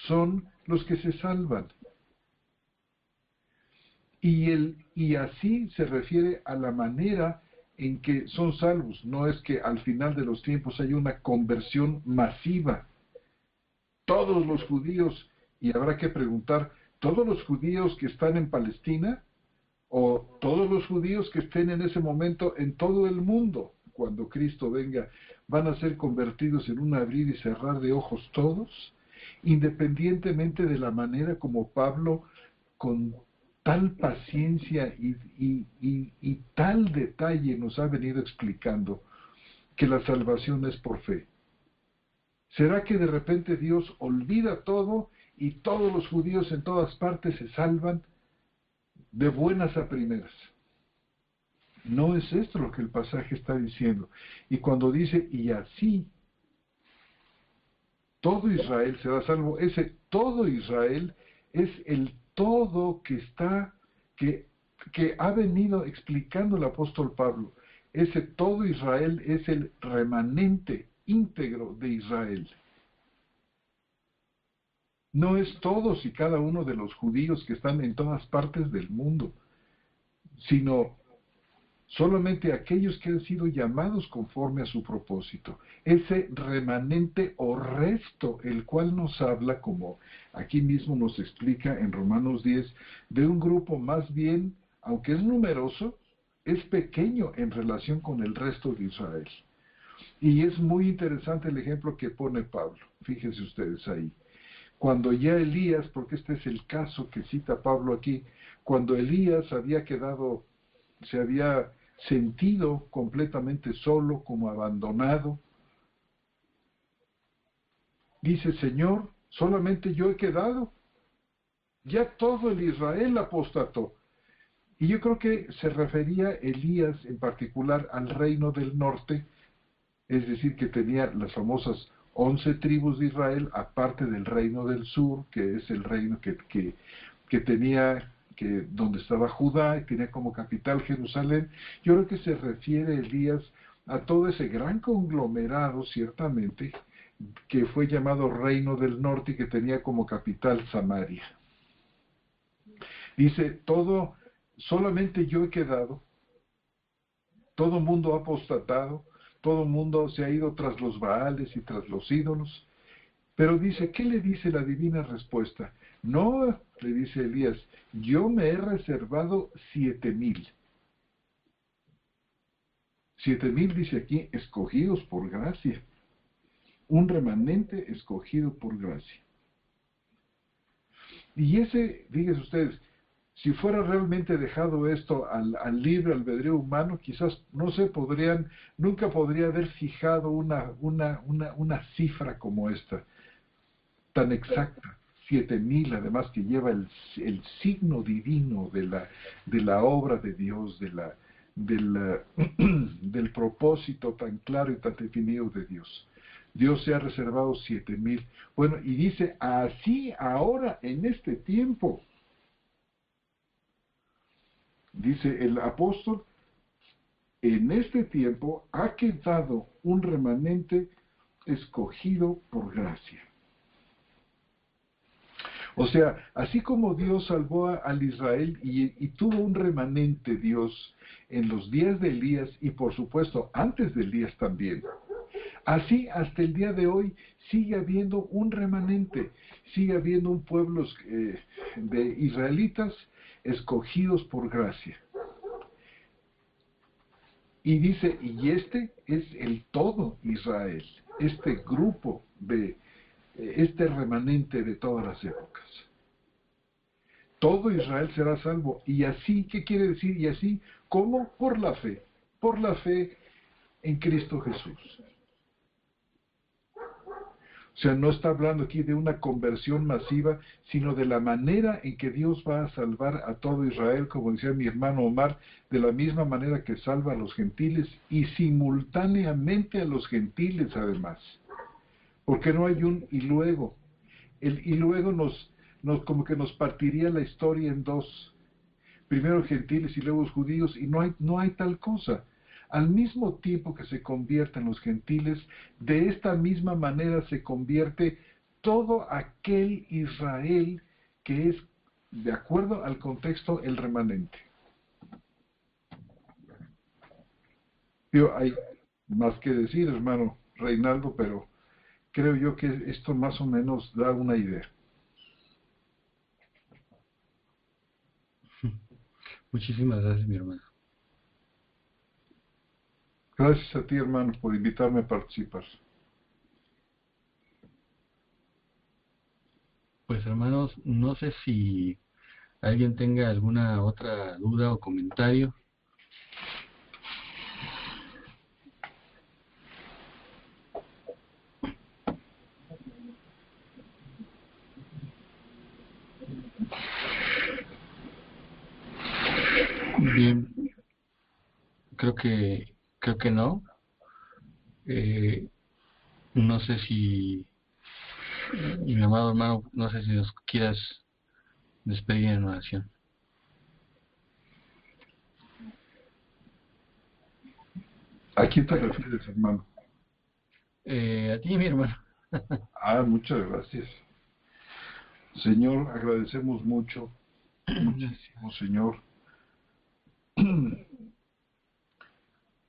son los que se salvan. Y así se refiere a la manera en que son salvos. No es que al final de los tiempos haya una conversión masiva. Todos los judíos, y habrá que preguntar, ¿todos los judíos que están en Palestina o todos los judíos que estén en ese momento en todo el mundo, cuando Cristo venga, van a ser convertidos en un abrir y cerrar de ojos todos? Independientemente de la manera como Pablo, con tal paciencia y tal detalle nos ha venido explicando que la salvación es por fe. ¿Será que de repente Dios olvida todo y todos los judíos en todas partes se salvan de buenas a primeras? No es esto lo que el pasaje está diciendo. Y cuando dice, y así, todo Israel será salvo, ese todo Israel es el todo que ha venido explicando el apóstol Pablo. Ese todo Israel es el remanente íntegro de Israel. No es todos y cada uno de los judíos que están en todas partes del mundo, sino solamente aquellos que han sido llamados conforme a su propósito. Ese remanente o resto, el cual nos habla, como aquí mismo nos explica en Romanos 10, de un grupo más bien, aunque es numeroso, es pequeño en relación con el resto de Israel. Y es muy interesante el ejemplo que pone Pablo. Fíjense ustedes ahí. Cuando ya Elías, porque este es el caso que cita Pablo aquí, cuando Elías se había sentido completamente solo, como abandonado, dice, Señor, solamente yo he quedado. Ya todo el Israel apostató. Y yo creo que se refería Elías en particular al reino del norte, es decir, que tenía las famosas 11 tribus de Israel, aparte del reino del sur, que es el reino que tenía, donde estaba Judá, y tenía como capital Jerusalén. Yo creo que se refiere Elías a todo ese gran conglomerado, ciertamente, que fue llamado reino del norte y que tenía como capital Samaria. Dice, solamente yo he quedado, todo mundo ha apostatado, todo el mundo se ha ido tras los Baales y tras los ídolos. Pero dice, ¿qué le dice la divina respuesta? No, le dice Elías, yo me he reservado 7,000. 7,000 dice aquí, escogidos por gracia. Un remanente escogido por gracia. Y fíjense ustedes, si fuera realmente dejado esto al libre albedrío humano, quizás, no sé, nunca podría haber fijado una cifra como esta, tan exacta, 7,000, además que lleva el signo divino de la obra de Dios, del propósito tan claro y tan definido de Dios. Dios se ha reservado 7,000. Bueno, y dice, así ahora, en este tiempo, dice el apóstol, en este tiempo ha quedado un remanente escogido por gracia. O sea, así como Dios salvó al Israel y tuvo un remanente Dios en los días de Elías y por supuesto antes de Elías también, así hasta el día de hoy sigue habiendo un remanente, sigue habiendo un pueblo de israelitas escogidos por gracia. Y dice, y este es el todo Israel, este grupo este remanente de todas las épocas. Todo Israel será salvo. Y así, ¿qué quiere decir? Y así, ¿cómo? Por la fe en Cristo Jesús. O sea, no está hablando aquí de una conversión masiva, sino de la manera en que Dios va a salvar a todo Israel, como decía mi hermano Omar, de la misma manera que salva a los gentiles y simultáneamente a los gentiles además. Porque no hay un y luego. El y luego como que nos partiría la historia en dos. Primero gentiles y luego judíos, y no hay tal cosa. Al mismo tiempo que se convierten los gentiles, de esta misma manera se convierte todo aquel Israel que es de acuerdo al contexto, el remanente. Hay más que decir, hermano Reinaldo, pero creo yo que esto más o menos da una idea. Muchísimas gracias, mi hermano. Gracias a ti, hermano, por invitarme a participar. Pues hermanos, no sé si alguien tenga alguna otra duda o comentario. Bien, creo que no. No sé si, mi amado hermano, no sé si nos quieras despedir en oración. ¿A quién te refieres, hermano? A ti, mi hermano. Muchas gracias. Señor, agradecemos mucho, muchísimo, Señor,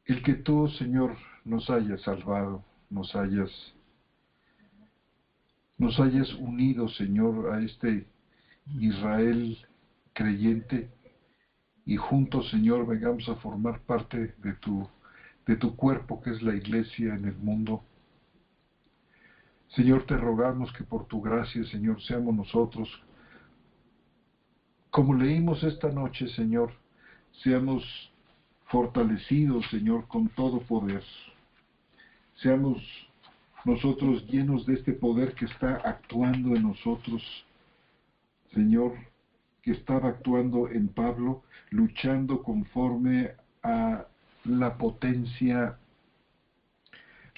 el que tú, Señor, nos hayas salvado, nos hayas unido, Señor, a este Israel creyente, y juntos, Señor, vengamos a formar parte de tu cuerpo, que es la iglesia en el mundo. Señor, te rogamos que por tu gracia, Señor, seamos nosotros, como leímos esta noche, Señor, seamos fortalecidos, Señor, con todo poder. Seamos nosotros llenos de este poder que está actuando en nosotros, Señor, que estaba actuando en Pablo, luchando conforme a la potencia,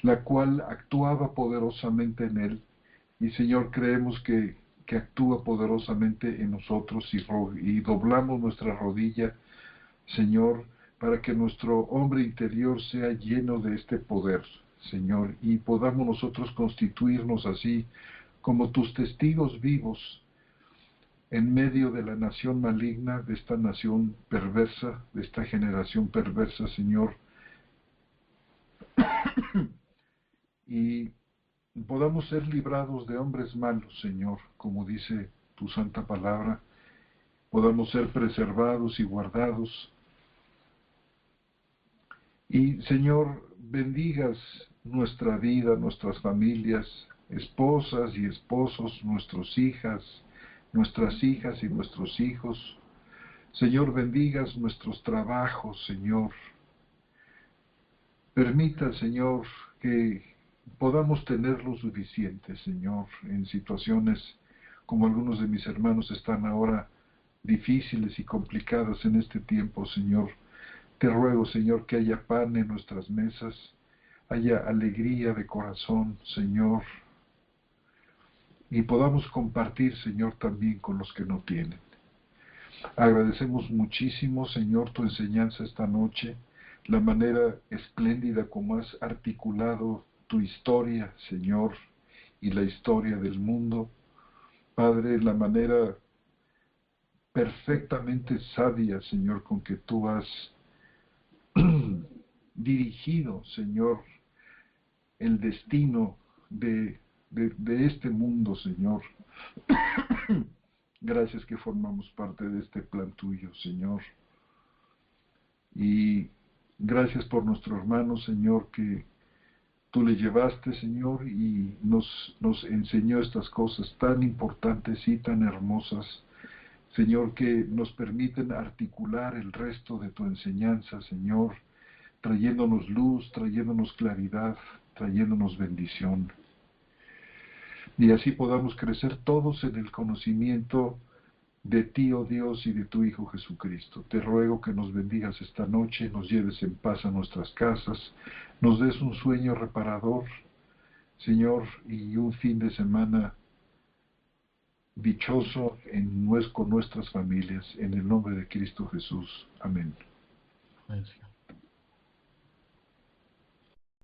la cual actuaba poderosamente en él. Y Señor, creemos que actúa poderosamente en nosotros, y doblamos nuestra rodilla, Señor, para que nuestro hombre interior sea lleno de este poder, Señor, y podamos nosotros constituirnos así como tus testigos vivos en medio de la nación maligna, de esta nación perversa, de esta generación perversa, Señor, y podamos ser librados de hombres malos, Señor, como dice tu santa palabra, podamos ser preservados y guardados. Y, Señor, bendigas nuestra vida, nuestras familias, esposas y esposos, nuestras hijas y nuestros hijos. Señor, bendigas nuestros trabajos, Señor. Permita, Señor, que podamos tener lo suficiente, Señor, en situaciones como algunos de mis hermanos están ahora difíciles y complicadas en este tiempo, Señor. Te ruego, Señor, que haya pan en nuestras mesas, haya alegría de corazón, Señor, y podamos compartir, Señor, también con los que no tienen. Agradecemos muchísimo, Señor, tu enseñanza esta noche, la manera espléndida como has articulado tu historia, Señor, y la historia del mundo. Padre, la manera perfectamente sabia, Señor, con que tú has dirigido, Señor, el destino de este mundo, Señor. Gracias que formamos parte de este plan tuyo, Señor. Y gracias por nuestro hermano, Señor, que tú le llevaste, Señor, y nos enseñó estas cosas tan importantes y tan hermosas, Señor, que nos permiten articular el resto de tu enseñanza, Señor, trayéndonos luz, trayéndonos claridad, trayéndonos bendición. Y así podamos crecer todos en el conocimiento de ti, oh Dios, y de tu Hijo Jesucristo. Te ruego que nos bendigas esta noche, nos lleves en paz a nuestras casas, nos des un sueño reparador, Señor, y un fin de semana dichoso con nuestras familias. En el nombre de Cristo Jesús. Amén. Gracias.